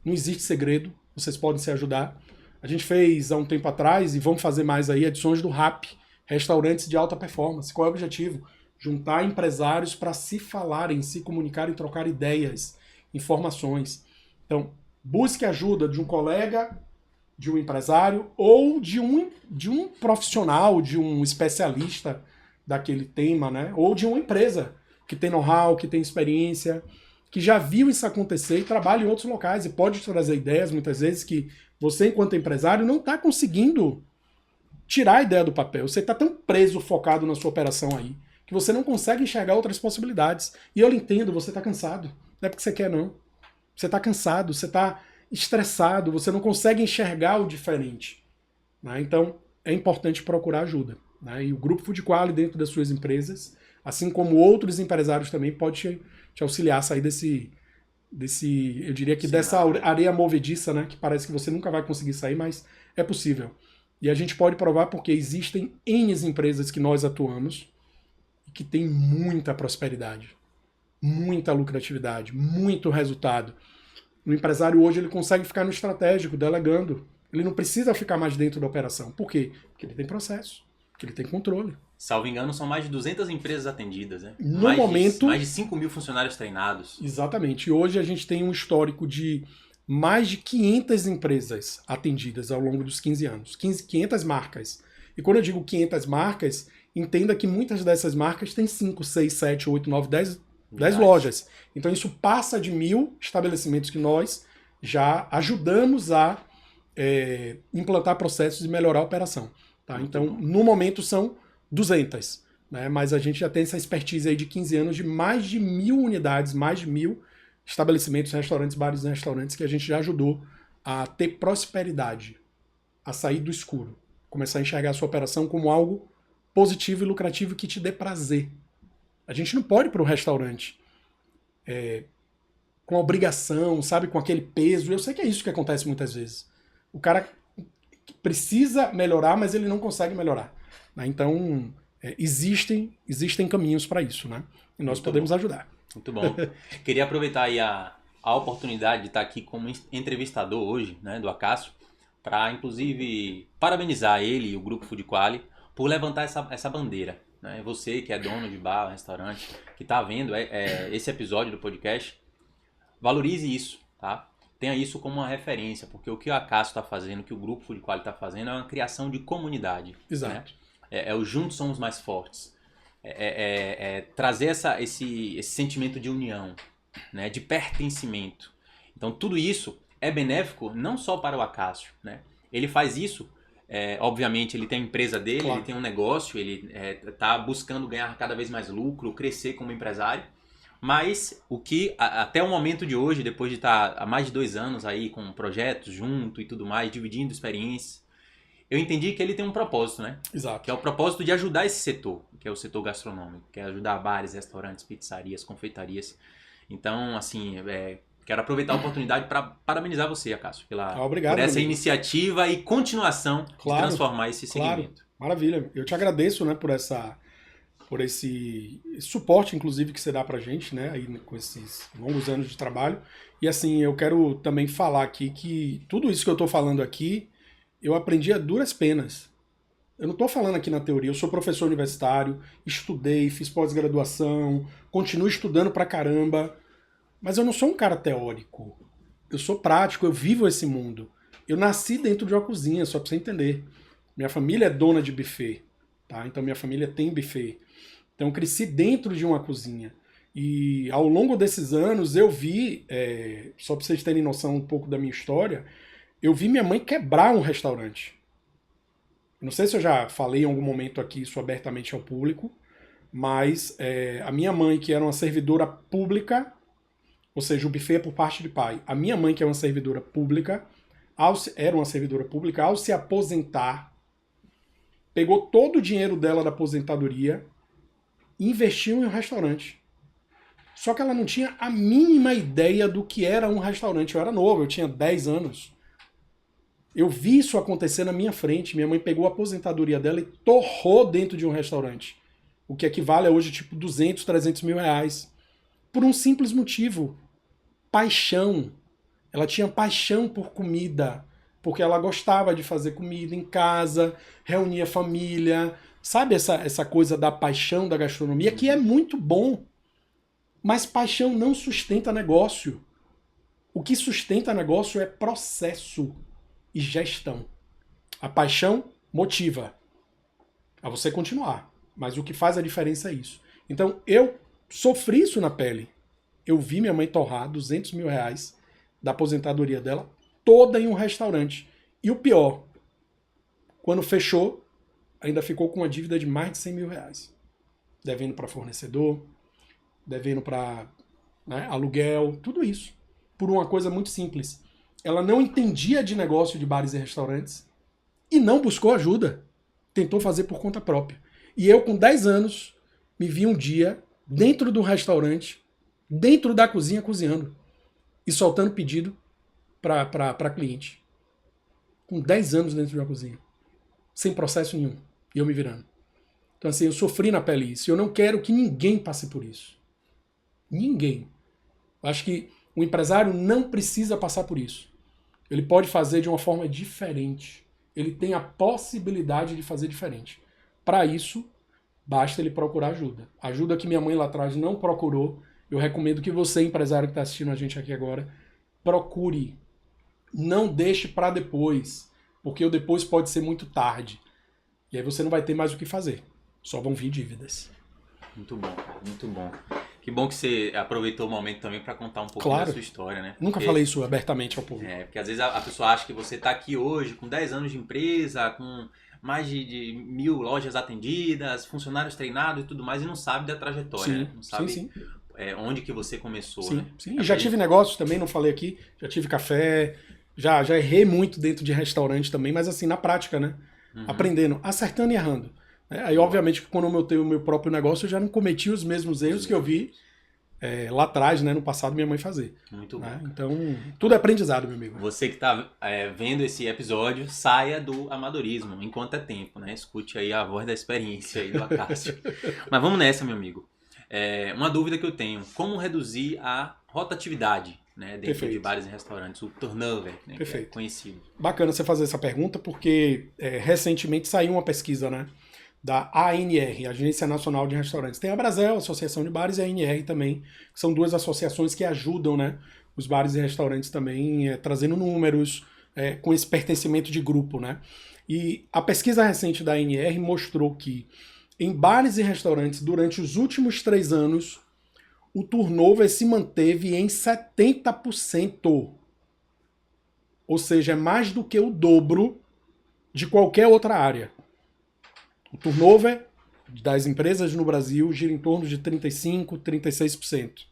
não existe segredo, vocês podem se ajudar. A gente fez há um tempo atrás, e vamos fazer mais aí, edições do RAP, restaurantes de alta performance. Qual é o objetivo? Juntar empresários para se falarem, se comunicarem, trocar ideias, informações. Então, busque ajuda de um colega, de um empresário ou de um profissional, de um especialista daquele tema, né? Ou de uma empresa que tem know-how, que tem experiência, que já viu isso acontecer e trabalha em outros locais e pode trazer ideias, muitas vezes, que você, enquanto empresário, não está conseguindo tirar a ideia do papel. Você está tão preso, focado na sua operação aí, que você não consegue enxergar outras possibilidades. E eu lhe entendo, você está cansado. Não é porque você quer, não. Você está cansado, você está estressado, você não consegue enxergar o diferente. né? Então, é importante procurar ajuda, né? E o Grupo Food Quality, dentro das suas empresas, assim como outros empresários também, pode te auxiliar a sair eu diria que dessa areia movediça, né? Que parece que você nunca vai conseguir sair, mas é possível. E a gente pode provar porque existem N empresas que nós atuamos e que tem muita prosperidade, muita lucratividade, muito resultado. O empresário hoje ele consegue ficar no estratégico, delegando. Ele não precisa ficar mais dentro da operação. Por quê? Porque ele tem processo, porque ele tem controle. Salvo engano, são mais de 200 empresas atendidas, né? No momento... mais de 5 mil funcionários treinados. Exatamente. E hoje a gente tem um histórico de mais de 500 empresas atendidas ao longo dos 15 anos. 500 marcas. E quando eu digo 500 marcas, entenda que muitas dessas marcas têm 5, 6, 7, 8, 9, 10 lojas. Então isso passa de 1.000 estabelecimentos que nós já ajudamos a implantar processos e melhorar a operação. Tá? Então, no momento são 200, né? Mas a gente já tem essa expertise aí de 15 anos de mais de 1.000 unidades, mais de 1.000 estabelecimentos, restaurantes, bares e restaurantes que a gente já ajudou a ter prosperidade, a sair do escuro, começar a enxergar a sua operação como algo positivo e lucrativo que te dê prazer. A gente não pode ir para um restaurante com obrigação, sabe, com aquele peso. Eu sei que é isso que acontece muitas vezes. O cara precisa melhorar, mas ele não consegue melhorar. Né? Então, existem caminhos para isso, né? E nós podemos ajudar. Muito bom. Queria aproveitar aí a oportunidade de estar aqui como entrevistador hoje, né, do Acácio, para, inclusive, parabenizar ele e o Grupo Food Quality por levantar essa bandeira. Né? Você que é dono de bar, restaurante, que está vendo esse episódio do podcast, valorize isso, tá? Tenha isso como uma referência, porque o que o Acácio está fazendo, o que o Grupo Food Quality está fazendo é uma criação de comunidade. Exato. Né? O juntos somos mais fortes. Trazer esse sentimento de união, né? De pertencimento. Então tudo isso é benéfico não só para o Acácio, né? Ele faz isso, obviamente ele tem a empresa dele, claro. Ele tem um negócio, ele está buscando ganhar cada vez mais lucro, crescer como empresário. Mas o que, até o momento de hoje, depois de estar há mais de 2 anos aí com projetos junto e tudo mais, dividindo experiências, eu entendi que ele tem um propósito, né? Exato. Que é o propósito de ajudar esse setor, que é o setor gastronômico, que é ajudar bares, restaurantes, pizzarias, confeitarias. Então, assim, quero aproveitar a oportunidade para parabenizar você, Acácio, por essa iniciativa e continuação de transformar esse segmento. Claro. Maravilha. Eu te agradeço, né, por esse suporte, inclusive, que você dá pra gente, né, aí com esses longos anos de trabalho. E assim, eu quero também falar aqui que tudo isso que eu tô falando aqui, eu aprendi a duras penas. Eu não tô falando aqui na teoria, eu sou professor universitário, estudei, fiz pós-graduação, continuo estudando pra caramba, mas eu não sou um cara teórico. Eu sou prático, eu vivo esse mundo. Eu nasci dentro de uma cozinha, só pra você entender. Minha família é dona de buffet, tá? Então minha família tem buffet. Então eu cresci dentro de uma cozinha. E ao longo desses anos eu vi, só para vocês terem noção um pouco da minha história, eu vi minha mãe quebrar um restaurante. Não sei se eu já falei em algum momento aqui isso abertamente ao público, mas a minha mãe, que era uma servidora pública, ou seja, o buffet é por parte de pai. A minha mãe, que é uma servidora pública, era uma servidora pública, ao se aposentar, pegou todo o dinheiro dela da aposentadoria, investiu em um restaurante. Só que ela não tinha a mínima ideia do que era um restaurante. Eu era novo, eu tinha 10 anos. Eu vi isso acontecer na minha frente. Minha mãe pegou a aposentadoria dela e torrou dentro de um restaurante. O que equivale a hoje tipo 200, 300 mil reais. Por um simples motivo. Paixão. Ela tinha paixão por comida. Porque ela gostava de fazer comida em casa, reunia família. Sabe essa coisa da paixão da gastronomia, que é muito bom. Mas paixão não sustenta negócio. O que sustenta negócio é processo e gestão. A paixão motiva a você continuar. Mas o que faz a diferença é isso. Então eu sofri isso na pele. Eu vi minha mãe torrar 200 mil reais da aposentadoria dela toda em um restaurante. E o pior, quando fechou, ainda ficou com uma dívida de mais de 100 mil reais. Devendo para fornecedor, devendo para aluguel, tudo isso. Por uma coisa muito simples. Ela não entendia de negócio de bares e restaurantes e não buscou ajuda. Tentou fazer por conta própria. E eu, com 10 anos, me vi um dia dentro do restaurante, dentro da cozinha, cozinhando e soltando pedido para cliente. Com 10 anos dentro de uma cozinha. Sem processo nenhum. E eu me virando. Então, assim, eu sofri na pele isso. Eu não quero que ninguém passe por isso. Ninguém. Eu acho que o empresário não precisa passar por isso. Ele pode fazer de uma forma diferente. Ele tem a possibilidade de fazer diferente. Para isso, basta ele procurar ajuda. Ajuda que minha mãe lá atrás não procurou. Eu recomendo que você, empresário que está assistindo a gente aqui agora, procure. Não deixe para depois, porque o depois pode ser muito tarde. E aí você não vai ter mais o que fazer. Só vão vir dívidas. Muito bom, cara. Muito bom. Que bom que você aproveitou o momento também para contar um pouco da sua história, né? Nunca falei isso abertamente ao público. Porque às vezes a pessoa acha que você está aqui hoje com 10 anos de empresa, com mais de 1000 lojas atendidas, funcionários treinados e tudo mais, e não sabe da trajetória. Sim, né? Não sabe sim. Onde que você começou. Sim, né? sim. E já tive negócios também, não falei aqui. Já tive café, já errei muito dentro de restaurante também, mas assim, na prática, né? Aprendendo, acertando e errando. Aí, obviamente, quando eu tenho o meu próprio negócio, eu já não cometi os mesmos erros que eu vi lá atrás, né, no passado, minha mãe fazer. Muito bom. Então, tudo é aprendizado, meu amigo. Você que está vendo esse episódio, saia do amadorismo, enquanto é tempo, né? Escute aí a voz da experiência aí do Acácio. Mas vamos nessa, meu amigo. Uma dúvida que eu tenho, como reduzir a rotatividade, né, dentro de bares e restaurantes, o turnover, né, que é conhecido? Bacana você fazer essa pergunta, porque recentemente saiu uma pesquisa, né, da ANR, Agência Nacional de Restaurantes. Tem a Brasel, Associação de Bares, e a ANR também, que são duas associações que ajudam, né, os bares e restaurantes também, trazendo números, com esse pertencimento de grupo, né. E a pesquisa recente da ANR mostrou que em bares e restaurantes, durante os últimos 3 anos, o turnover se manteve em 70%. Ou seja, é mais do que o dobro de qualquer outra área. O turnover das empresas no Brasil gira em torno de 35%, 36%.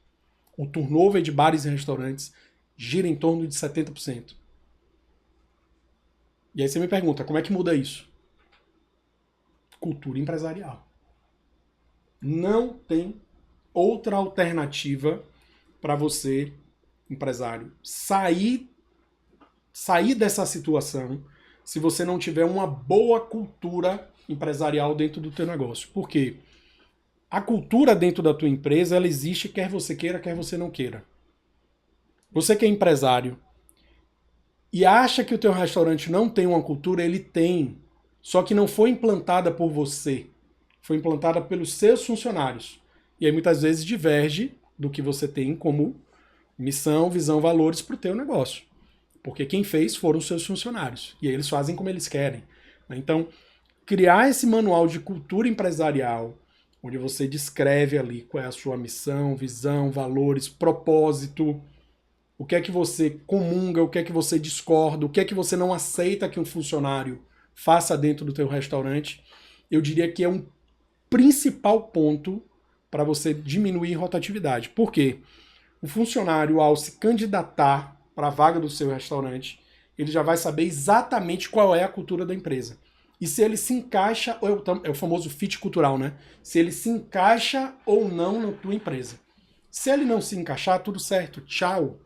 O turnover de bares e restaurantes gira em torno de 70%. E aí você me pergunta, como é que muda isso? Cultura empresarial. Não tem outra alternativa para você, empresário, sair dessa situação se você não tiver uma boa cultura empresarial dentro do teu negócio. Por quê? A cultura dentro da tua empresa, ela existe quer você queira, quer você não queira. Você que é empresário e acha que o teu restaurante não tem uma cultura, ele tem. Só que não foi implantada por você. Foi implantada pelos seus funcionários. E aí muitas vezes diverge do que você tem como missão, visão, valores para o teu negócio. Porque quem fez foram os seus funcionários. E aí eles fazem como eles querem. Então, criar esse manual de cultura empresarial, onde você descreve ali qual é a sua missão, visão, valores, propósito, o que é que você comunga, o que é que você discorda, o que é que você não aceita que um funcionário faça dentro do teu restaurante, eu diria que é um principal ponto para você diminuir rotatividade. Por quê? O funcionário, ao se candidatar para a vaga do seu restaurante, ele já vai saber exatamente qual é a cultura da empresa. E se ele se encaixa, é o famoso fit cultural, né? Se ele se encaixa ou não na tua empresa. Se ele não se encaixar, tudo certo, tchau.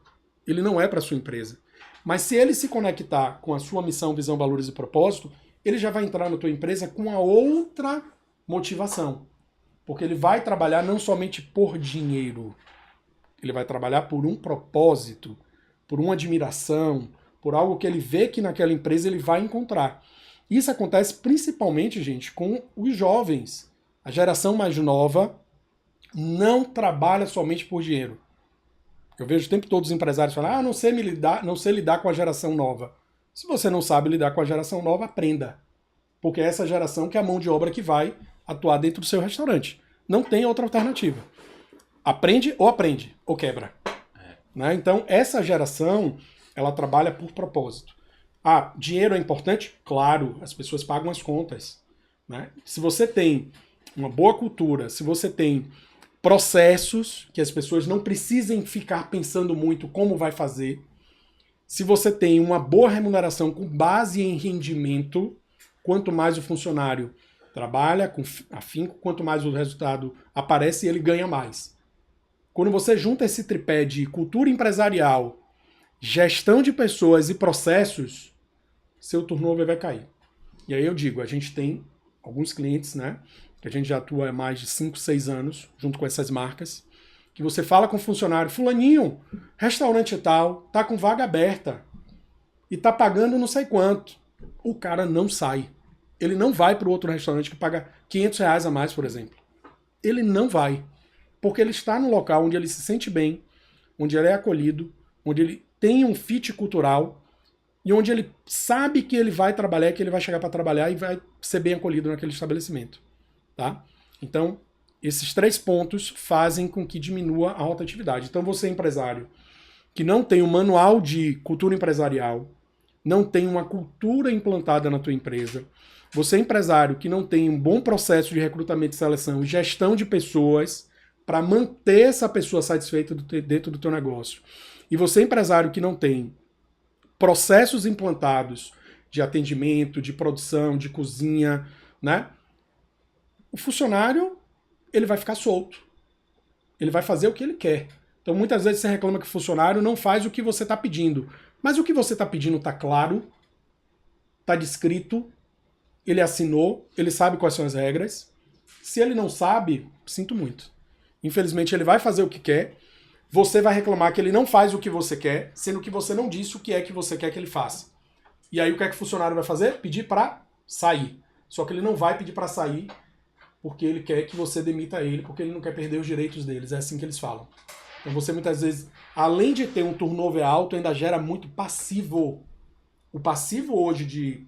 Ele não é para sua empresa. Mas se ele se conectar com a sua missão, visão, valores e propósito, ele já vai entrar na tua empresa com a outra motivação. Porque ele vai trabalhar não somente por dinheiro, ele vai trabalhar por um propósito, por uma admiração, por algo que ele vê que naquela empresa ele vai encontrar. Isso acontece principalmente, gente, com os jovens. A geração mais nova não trabalha somente por dinheiro. Eu vejo o tempo todo os empresários falando, não sei lidar com a geração nova. Se você não sabe lidar com a geração nova, aprenda. Porque é essa geração que é a mão de obra que vai atuar dentro do seu restaurante. Não tem outra alternativa. Aprende ou quebra. Né? Então, essa geração, ela trabalha por propósito. Dinheiro é importante? Claro, as pessoas pagam as contas. Né? Se você tem uma boa cultura, se você tem processos que as pessoas não precisem ficar pensando muito como vai fazer, se você tem uma boa remuneração com base em rendimento, quanto mais o funcionário trabalha com afinco, quanto mais o resultado aparece, ele ganha mais. Quando você junta esse tripé de cultura empresarial, gestão de pessoas e processos, seu turnover vai cair. E aí eu digo, a gente tem alguns clientes, né, que a gente já atua há mais de 5, 6 anos, junto com essas marcas, que você fala com o funcionário, fulaninho, restaurante tal, tá com vaga aberta e tá pagando não sei quanto. O cara não sai. Ele não vai para o outro restaurante que paga R$ 500 a mais, por exemplo. Ele não vai. Porque ele está num local onde ele se sente bem, onde ele é acolhido, onde ele tem um fit cultural e onde ele sabe que ele vai trabalhar, que ele vai chegar para trabalhar e vai ser bem acolhido naquele estabelecimento. Tá? Então, esses 3 pontos fazem com que diminua a rotatividade. Então, você é empresário que não tem um manual de cultura empresarial, não tem uma cultura implantada na tua empresa, você é empresário que não tem um bom processo de recrutamento e seleção e gestão de pessoas para manter essa pessoa satisfeita dentro do teu negócio, e você é empresário que não tem processos implantados de atendimento, de produção, de cozinha, né? O funcionário, ele vai ficar solto. Ele vai fazer o que ele quer. Então, muitas vezes você reclama que o funcionário não faz o que você está pedindo. Mas o que você está pedindo está claro, está descrito, ele assinou, ele sabe quais são as regras. Se ele não sabe, sinto muito. Infelizmente, ele vai fazer o que quer. Você vai reclamar que ele não faz o que você quer, sendo que você não disse o que é que você quer que ele faça. E aí, o que é que o funcionário vai fazer? Pedir para sair. Só que ele não vai pedir para sair porque ele quer que você demita ele, porque ele não quer perder os direitos deles. É assim que eles falam. Então você muitas vezes, além de ter um turnover alto, ainda gera muito passivo. O passivo hoje de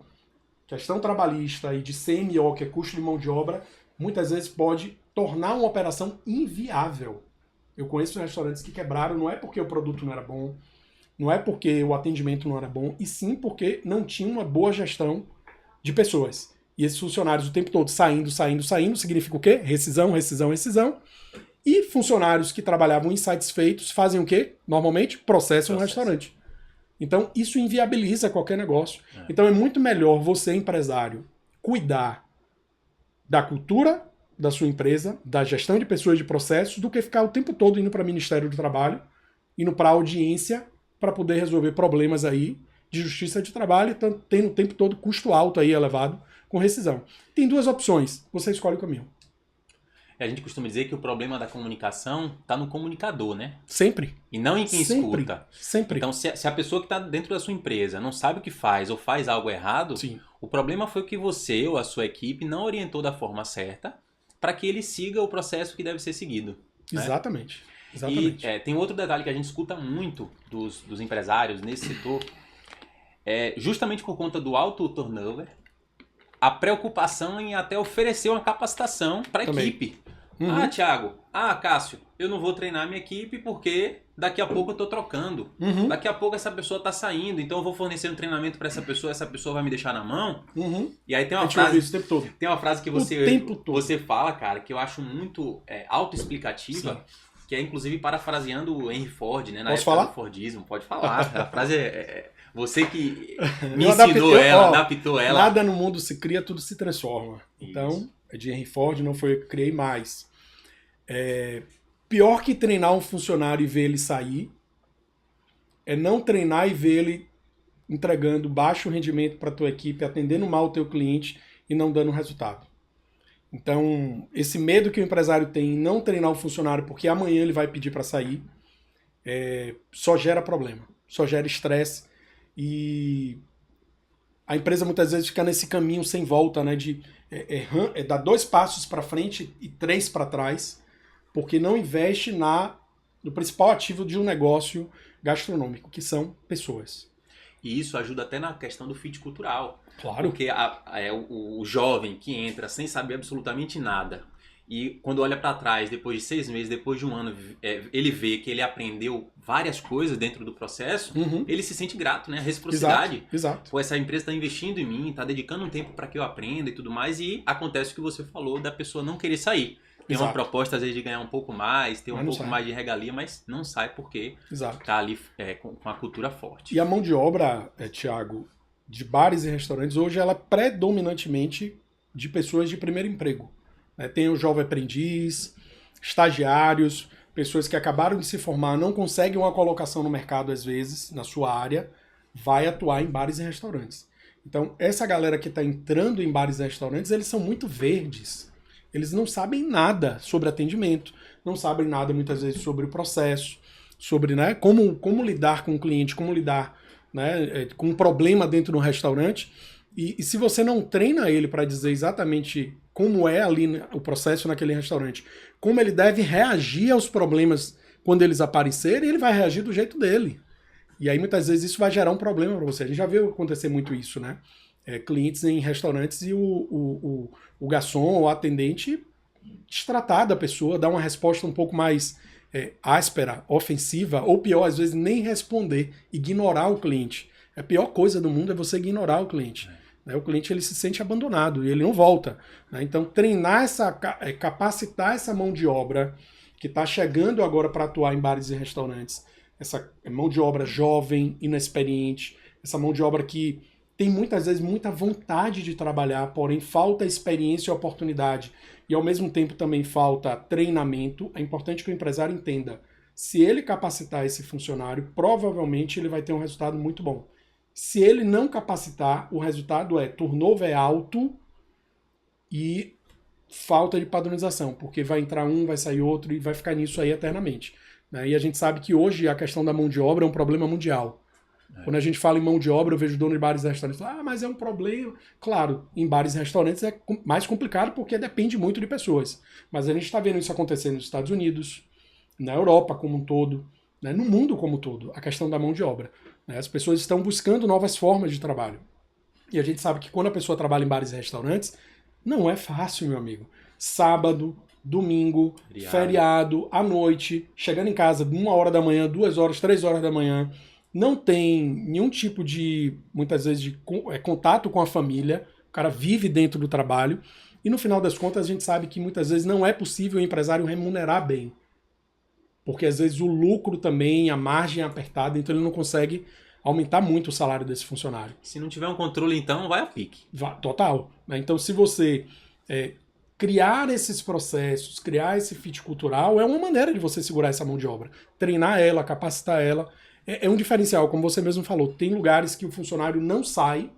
questão trabalhista e de CMO, que é custo de mão de obra, muitas vezes pode tornar uma operação inviável. Eu conheço restaurantes que quebraram, não é porque o produto não era bom, não é porque o atendimento não era bom, e sim porque não tinha uma boa gestão de pessoas. E esses funcionários o tempo todo saindo, significa o quê? Rescisão, rescisão, rescisão. E funcionários que trabalhavam insatisfeitos fazem o quê? Normalmente processam um restaurante. Então isso inviabiliza qualquer negócio. Então é muito melhor você, empresário, cuidar da cultura da sua empresa, da gestão de pessoas e de processos, do que ficar o tempo todo indo para o Ministério do Trabalho, indo para a audiência para poder resolver problemas aí de justiça de trabalho, tendo o tempo todo custo alto aí elevado com rescisão. Tem 2 opções, você escolhe o caminho. A gente costuma dizer que o problema da comunicação está no comunicador, né? Sempre. E não em quem escuta. Sempre. Então, se a pessoa que está dentro da sua empresa não sabe o que faz ou faz algo errado, Sim. O problema foi que você ou a sua equipe não orientou da forma certa para que ele siga o processo que deve ser seguido. Né? Exatamente. E tem outro detalhe que a gente escuta muito dos empresários nesse setor, justamente por conta do alto turnover, a preocupação em até oferecer uma capacitação para a equipe. Uhum. Thiago, Cássio, eu não vou treinar minha equipe porque daqui a pouco eu estou trocando. Uhum. Daqui a pouco essa pessoa está saindo, então eu vou fornecer um treinamento para essa pessoa vai me deixar na mão. Uhum. E aí tem uma frase que você fala, cara, que eu acho muito autoexplicativa, que é inclusive parafraseando o Henry Ford, né? Posso falar? Do Fordismo. Pode falar. A frase você que me ensinou adaptou ela. Nada no mundo se cria, tudo se transforma. Isso. Então, é de Henry Ford, não foi eu que criei mais. Pior que treinar um funcionário e ver ele sair, é não treinar e ver ele entregando baixo rendimento para a tua equipe, atendendo mal o teu cliente e não dando resultado. Então, esse medo que o empresário tem em não treinar o funcionário porque amanhã ele vai pedir para sair, só gera problema, só gera estresse. E a empresa muitas vezes fica nesse caminho sem volta, né, de dar 2 passos para frente e 3 para trás, porque não investe no principal ativo de um negócio gastronômico, que são pessoas. E isso ajuda até na questão do fit cultural. Claro. Porque o jovem que entra sem saber absolutamente nada, e quando olha para trás, depois de 6 meses, depois de um ano, ele vê que ele aprendeu várias coisas dentro do processo, ele se sente grato, né? A reciprocidade. Exato. Pô, essa empresa está investindo em mim, está dedicando um tempo para que eu aprenda e tudo mais, e acontece o que você falou da pessoa não querer sair. Tem uma proposta, às vezes, de ganhar um pouco mais, ter um pouco mais de regalia, mas não sai porque está ali com a cultura forte. E a mão de obra, Thiago, de bares e restaurantes, hoje ela é predominantemente de pessoas de primeiro emprego. Né? Tem o jovem aprendiz, estagiários, pessoas que acabaram de se formar, não conseguem uma colocação no mercado às vezes, na sua área, vai atuar em bares e restaurantes. Então, essa galera que está entrando em bares e restaurantes, eles são muito verdes. Eles não sabem nada sobre atendimento, não sabem nada muitas vezes sobre o processo, sobre, né, como lidar com o cliente, como lidar, né, com um problema dentro de um restaurante. E se você não treina ele para dizer exatamente como é ali o processo naquele restaurante, como ele deve reagir aos problemas quando eles aparecerem, ele vai reagir do jeito dele. E aí muitas vezes isso vai gerar um problema para você. A gente já viu acontecer muito isso, né? Clientes em restaurantes e o garçom ou o atendente destratar da pessoa, dar uma resposta um pouco mais áspera, ofensiva, ou pior, às vezes nem responder, ignorar o cliente. A pior coisa do mundo é você ignorar o cliente. O cliente ele se sente abandonado e ele não volta. Então treinar capacitar essa mão de obra que está chegando agora para atuar em bares e restaurantes, essa mão de obra jovem, inexperiente, essa mão de obra que tem muitas vezes muita vontade de trabalhar, porém falta experiência e oportunidade, e ao mesmo tempo também falta treinamento. É importante que o empresário entenda, se ele capacitar esse funcionário, provavelmente ele vai ter um resultado muito bom. Se ele não capacitar, o resultado é turnover alto e falta de padronização, porque vai entrar um, vai sair outro e vai ficar nisso aí eternamente. E a gente sabe que hoje a questão da mão de obra é um problema mundial. Quando a gente fala em mão de obra, eu vejo dono de bares e restaurantes falar, mas é um problema. Claro, em bares e restaurantes é mais complicado porque depende muito de pessoas. Mas a gente está vendo isso acontecer nos Estados Unidos, na Europa como um todo, né, no mundo como um todo, a questão da mão de obra. As pessoas estão buscando novas formas de trabalho. E a gente sabe que quando a pessoa trabalha em bares e restaurantes, não é fácil, meu amigo. Sábado, domingo, feriado, à noite, chegando em casa 1h da manhã, 2h, 3h da manhã, não tem nenhum tipo de, muitas vezes, de contato com a família, o cara vive dentro do trabalho, e no final das contas a gente sabe que muitas vezes não é possível o empresário remunerar bem. Porque às vezes o lucro também, a margem é apertada, então ele não consegue aumentar muito o salário desse funcionário. Se não tiver um controle, então, vai a pique. Total. Então, se você criar esses processos, criar esse fit cultural, é uma maneira de você segurar essa mão de obra. Treinar ela, capacitar ela. É um diferencial, como você mesmo falou. Tem lugares que o funcionário não sai,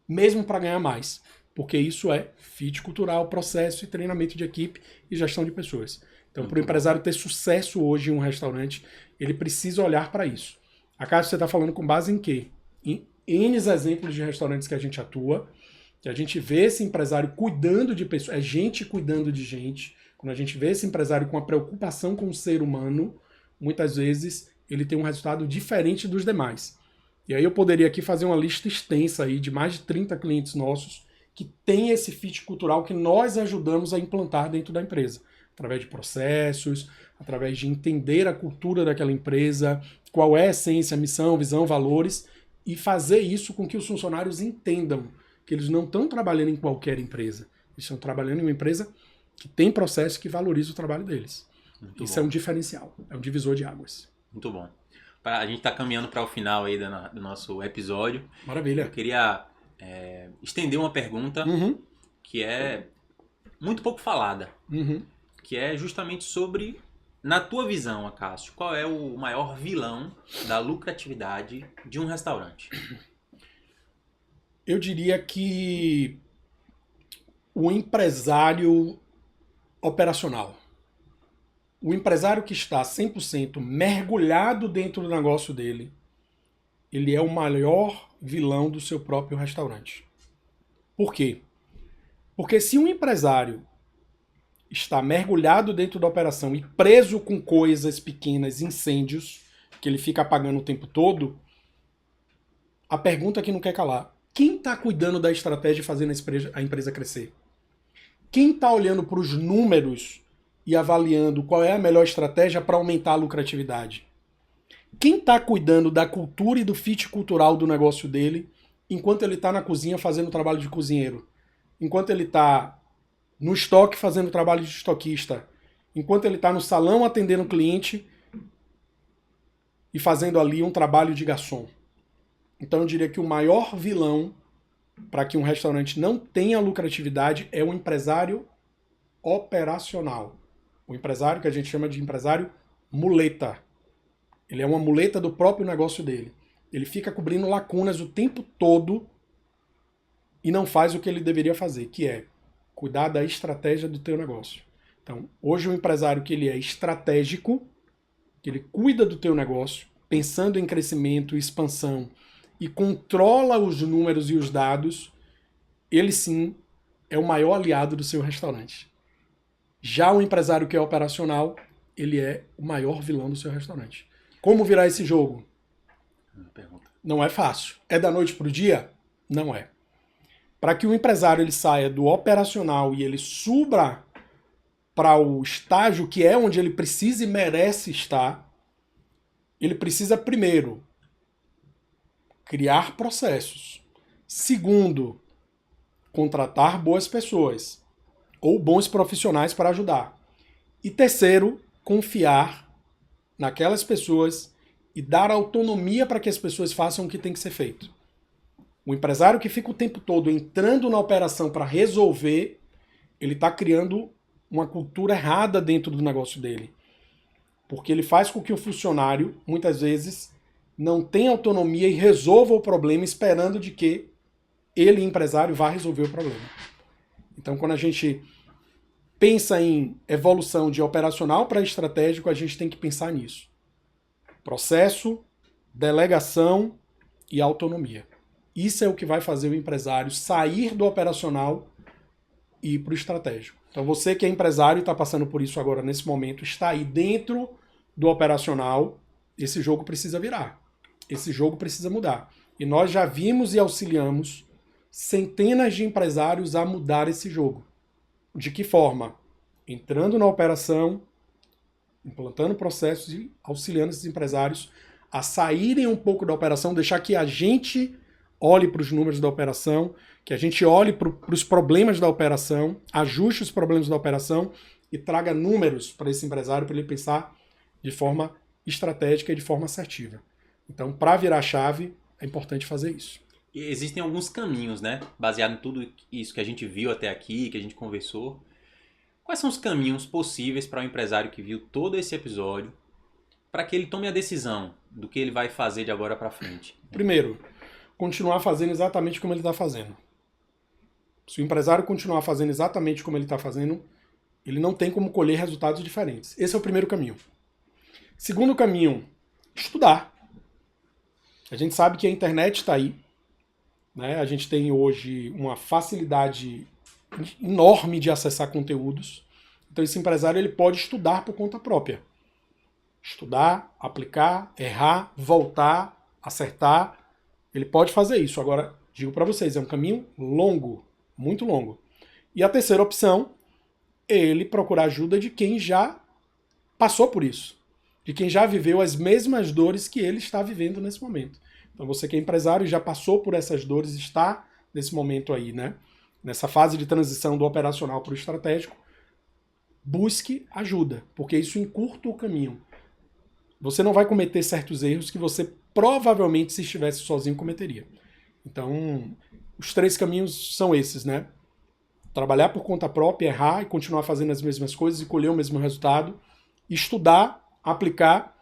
mesmo para ganhar mais. Porque isso é fit cultural, processo e treinamento de equipe e gestão de pessoas. Então, para o empresário ter sucesso hoje em um restaurante, ele precisa olhar para isso. Acaso você está falando com base em quê? Em N exemplos de restaurantes que a gente atua, que a gente vê esse empresário cuidando de pessoas, é gente cuidando de gente. Quando a gente vê esse empresário com a preocupação com o ser humano, muitas vezes ele tem um resultado diferente dos demais. E aí eu poderia aqui fazer uma lista extensa aí de mais de 30 clientes nossos que tem esse fit cultural que nós ajudamos a implantar dentro da empresa. Através de processos, através de entender a cultura daquela empresa, qual é a essência, missão, visão, valores, e fazer isso com que os funcionários entendam que eles não estão trabalhando em qualquer empresa. Eles estão trabalhando em uma empresa que tem processo que valoriza o trabalho deles. Isso é um diferencial, é um divisor de águas. Muito bom. A gente está caminhando para o final aí do nosso episódio. Maravilha. Eu queria estender uma pergunta que é muito pouco falada, que é justamente sobre, na tua visão, Acácio, qual é o maior vilão da lucratividade de um restaurante? Eu diria que o empresário operacional. O empresário que está 100% mergulhado dentro do negócio dele, ele é o maior vilão do seu próprio restaurante. Por quê? Porque se um empresário está mergulhado dentro da operação e preso com coisas pequenas, incêndios, que ele fica apagando o tempo todo, a pergunta que não quer calar: quem está cuidando da estratégia de fazer a empresa crescer? Quem está olhando para os números e avaliando qual é a melhor estratégia para aumentar a lucratividade? Quem está cuidando da cultura e do fit cultural do negócio dele enquanto ele está na cozinha fazendo trabalho de cozinheiro? Enquanto ele está no estoque fazendo trabalho de estoquista? Enquanto ele está no salão atendendo o cliente e fazendo ali um trabalho de garçom? Então eu diria que o maior vilão para que um restaurante não tenha lucratividade é o empresário operacional. O empresário que a gente chama de empresário muleta. Ele é uma muleta do próprio negócio dele. Ele fica cobrindo lacunas o tempo todo e não faz o que ele deveria fazer, que é cuidar da estratégia do teu negócio. Então, hoje o empresário que ele é estratégico, que ele cuida do teu negócio, pensando em crescimento, expansão, e controla os números e os dados, ele sim é o maior aliado do seu restaurante. Já o empresário que é operacional, ele é o maior vilão do seu restaurante. Como virar esse jogo? Não é fácil. É da noite para o dia? Não é. Para que o empresário ele saia do operacional e ele suba para o estágio que é onde ele precisa e merece estar, ele precisa primeiro criar processos. Segundo, contratar boas pessoas ou bons profissionais para ajudar. E terceiro, confiar naquelas pessoas e dar autonomia para que as pessoas façam o que tem que ser feito. O empresário que fica o tempo todo entrando na operação para resolver, ele está criando uma cultura errada dentro do negócio dele. Porque ele faz com que o funcionário, muitas vezes, não tenha autonomia e resolva o problema esperando de que ele, empresário, vá resolver o problema. Então, quando a gente pensa em evolução de operacional para estratégico, a gente tem que pensar nisso. Processo, delegação e autonomia. Isso é o que vai fazer o empresário sair do operacional e ir para o estratégico. Então você que é empresário e está passando por isso agora nesse momento, está aí dentro do operacional, esse jogo precisa virar. Esse jogo precisa mudar. E nós já vimos e auxiliamos centenas de empresários a mudar esse jogo. De que forma? Entrando na operação, implantando processos e auxiliando esses empresários a saírem um pouco da operação, deixar que a gente olhe para os números da operação, que a gente olhe para os problemas da operação, ajuste os problemas da operação e traga números para esse empresário para ele pensar de forma estratégica e de forma assertiva. Então, para virar a chave, é importante fazer isso. E existem alguns caminhos, né? Baseado em tudo isso que a gente viu até aqui, que a gente conversou. Quais são os caminhos possíveis para o empresário que viu todo esse episódio para que ele tome a decisão do que ele vai fazer de agora para frente? Primeiro, continuar fazendo exatamente como ele está fazendo. Se o empresário continuar fazendo exatamente como ele está fazendo, ele não tem como colher resultados diferentes. Esse é o primeiro caminho. Segundo caminho, estudar. A gente sabe que a internet está aí, né? A gente tem hoje uma facilidade enorme de acessar conteúdos. Então esse empresário ele pode estudar por conta própria. Estudar, aplicar, errar, voltar, acertar. Ele pode fazer isso. Agora, digo para vocês, é um caminho longo, muito longo. E a terceira opção é ele procurar ajuda de quem já passou por isso. De quem já viveu as mesmas dores que ele está vivendo nesse momento. Então você que é empresário e já passou por essas dores, está nesse momento aí, né? Nessa fase de transição do operacional para o estratégico, busque ajuda, porque isso encurta o caminho. Você não vai cometer certos erros que você provavelmente, se estivesse sozinho, cometeria. Então, os três caminhos são esses, né? Trabalhar por conta própria, errar e continuar fazendo as mesmas coisas e colher o mesmo resultado. Estudar, aplicar,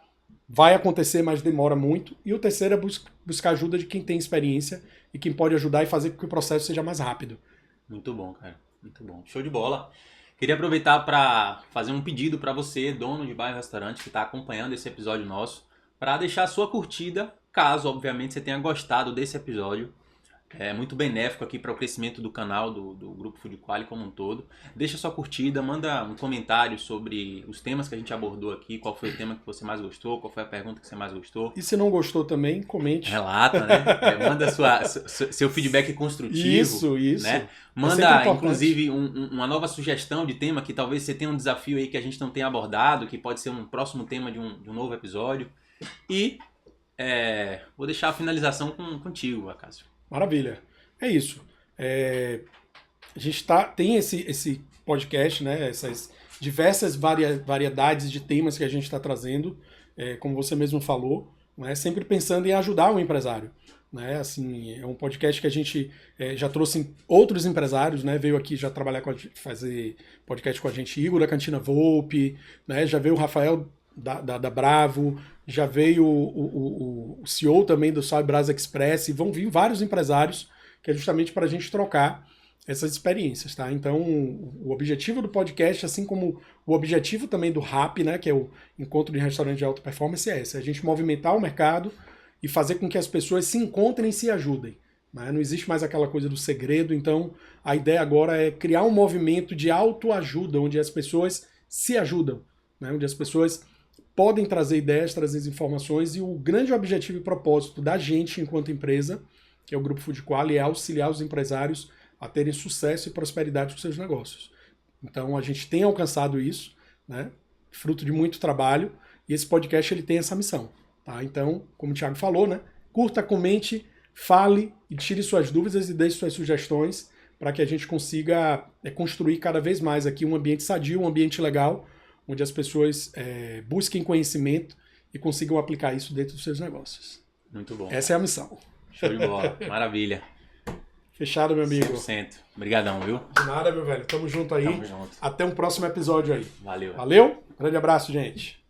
vai acontecer, mas demora muito. E o terceiro é buscar ajuda de quem tem experiência e quem pode ajudar e fazer com que o processo seja mais rápido. Muito bom, cara. Muito bom. Show de bola. Queria aproveitar para fazer um pedido para você, dono de bar e restaurante, que está acompanhando esse episódio nosso, para deixar a sua curtida, caso, obviamente, você tenha gostado desse episódio. É muito benéfico aqui para o crescimento do canal, do Grupo Food Quality como um todo. Deixa sua curtida, manda um comentário sobre os temas que a gente abordou aqui, qual foi o tema que você mais gostou, qual foi a pergunta que você mais gostou. E se não gostou também, comente. Relata, né? Manda seu feedback construtivo. Isso. Né? Manda, inclusive, uma nova sugestão de tema que talvez você tenha um desafio aí que a gente não tenha abordado, que pode ser um próximo tema de um novo episódio. E vou deixar a finalização contigo, Acácio. Maravilha. É isso. A gente tem esse podcast, né? Essas diversas variedades de temas que a gente está trazendo, como você mesmo falou, né? Sempre pensando em ajudar o empresário. né? Assim, é um podcast que a gente já trouxe outros empresários, né? Veio aqui já trabalhar fazer podcast com a gente, Igor da Cantina Volpe, né? Já veio o Rafael da Bravo, já veio o CEO também do Salve Brasa Express, e vão vir vários empresários que é justamente para a gente trocar essas experiências, tá? Então, o objetivo do podcast, assim como o objetivo também do RAP, né, que é o Encontro de Restaurante de Alta Performance, é esse: a gente movimentar o mercado e fazer com que as pessoas se encontrem e se ajudem, né? Não existe mais aquela coisa do segredo, então a ideia agora é criar um movimento de autoajuda, onde as pessoas se ajudam, né? Onde as pessoas podem trazer ideias, trazer informações, e o grande objetivo e propósito da gente enquanto empresa, que é o Grupo Food Quality, é auxiliar os empresários a terem sucesso e prosperidade com seus negócios. Então a gente tem alcançado isso, né? Fruto de muito trabalho, e esse podcast ele tem essa missão, tá? Então, como o Thiago falou, né? Curta, comente, fale e tire suas dúvidas e deixe suas sugestões para que a gente consiga construir cada vez mais aqui um ambiente sadio, um ambiente legal, onde as pessoas busquem conhecimento e consigam aplicar isso dentro dos seus negócios. Muito bom. Essa é a missão. Show de bola. Maravilha. Fechado, meu amigo. 100%. Obrigadão, viu? De nada, meu velho. Tamo junto aí. Tamo junto. Até um próximo episódio aí. Valeu. Valeu? Grande abraço, gente.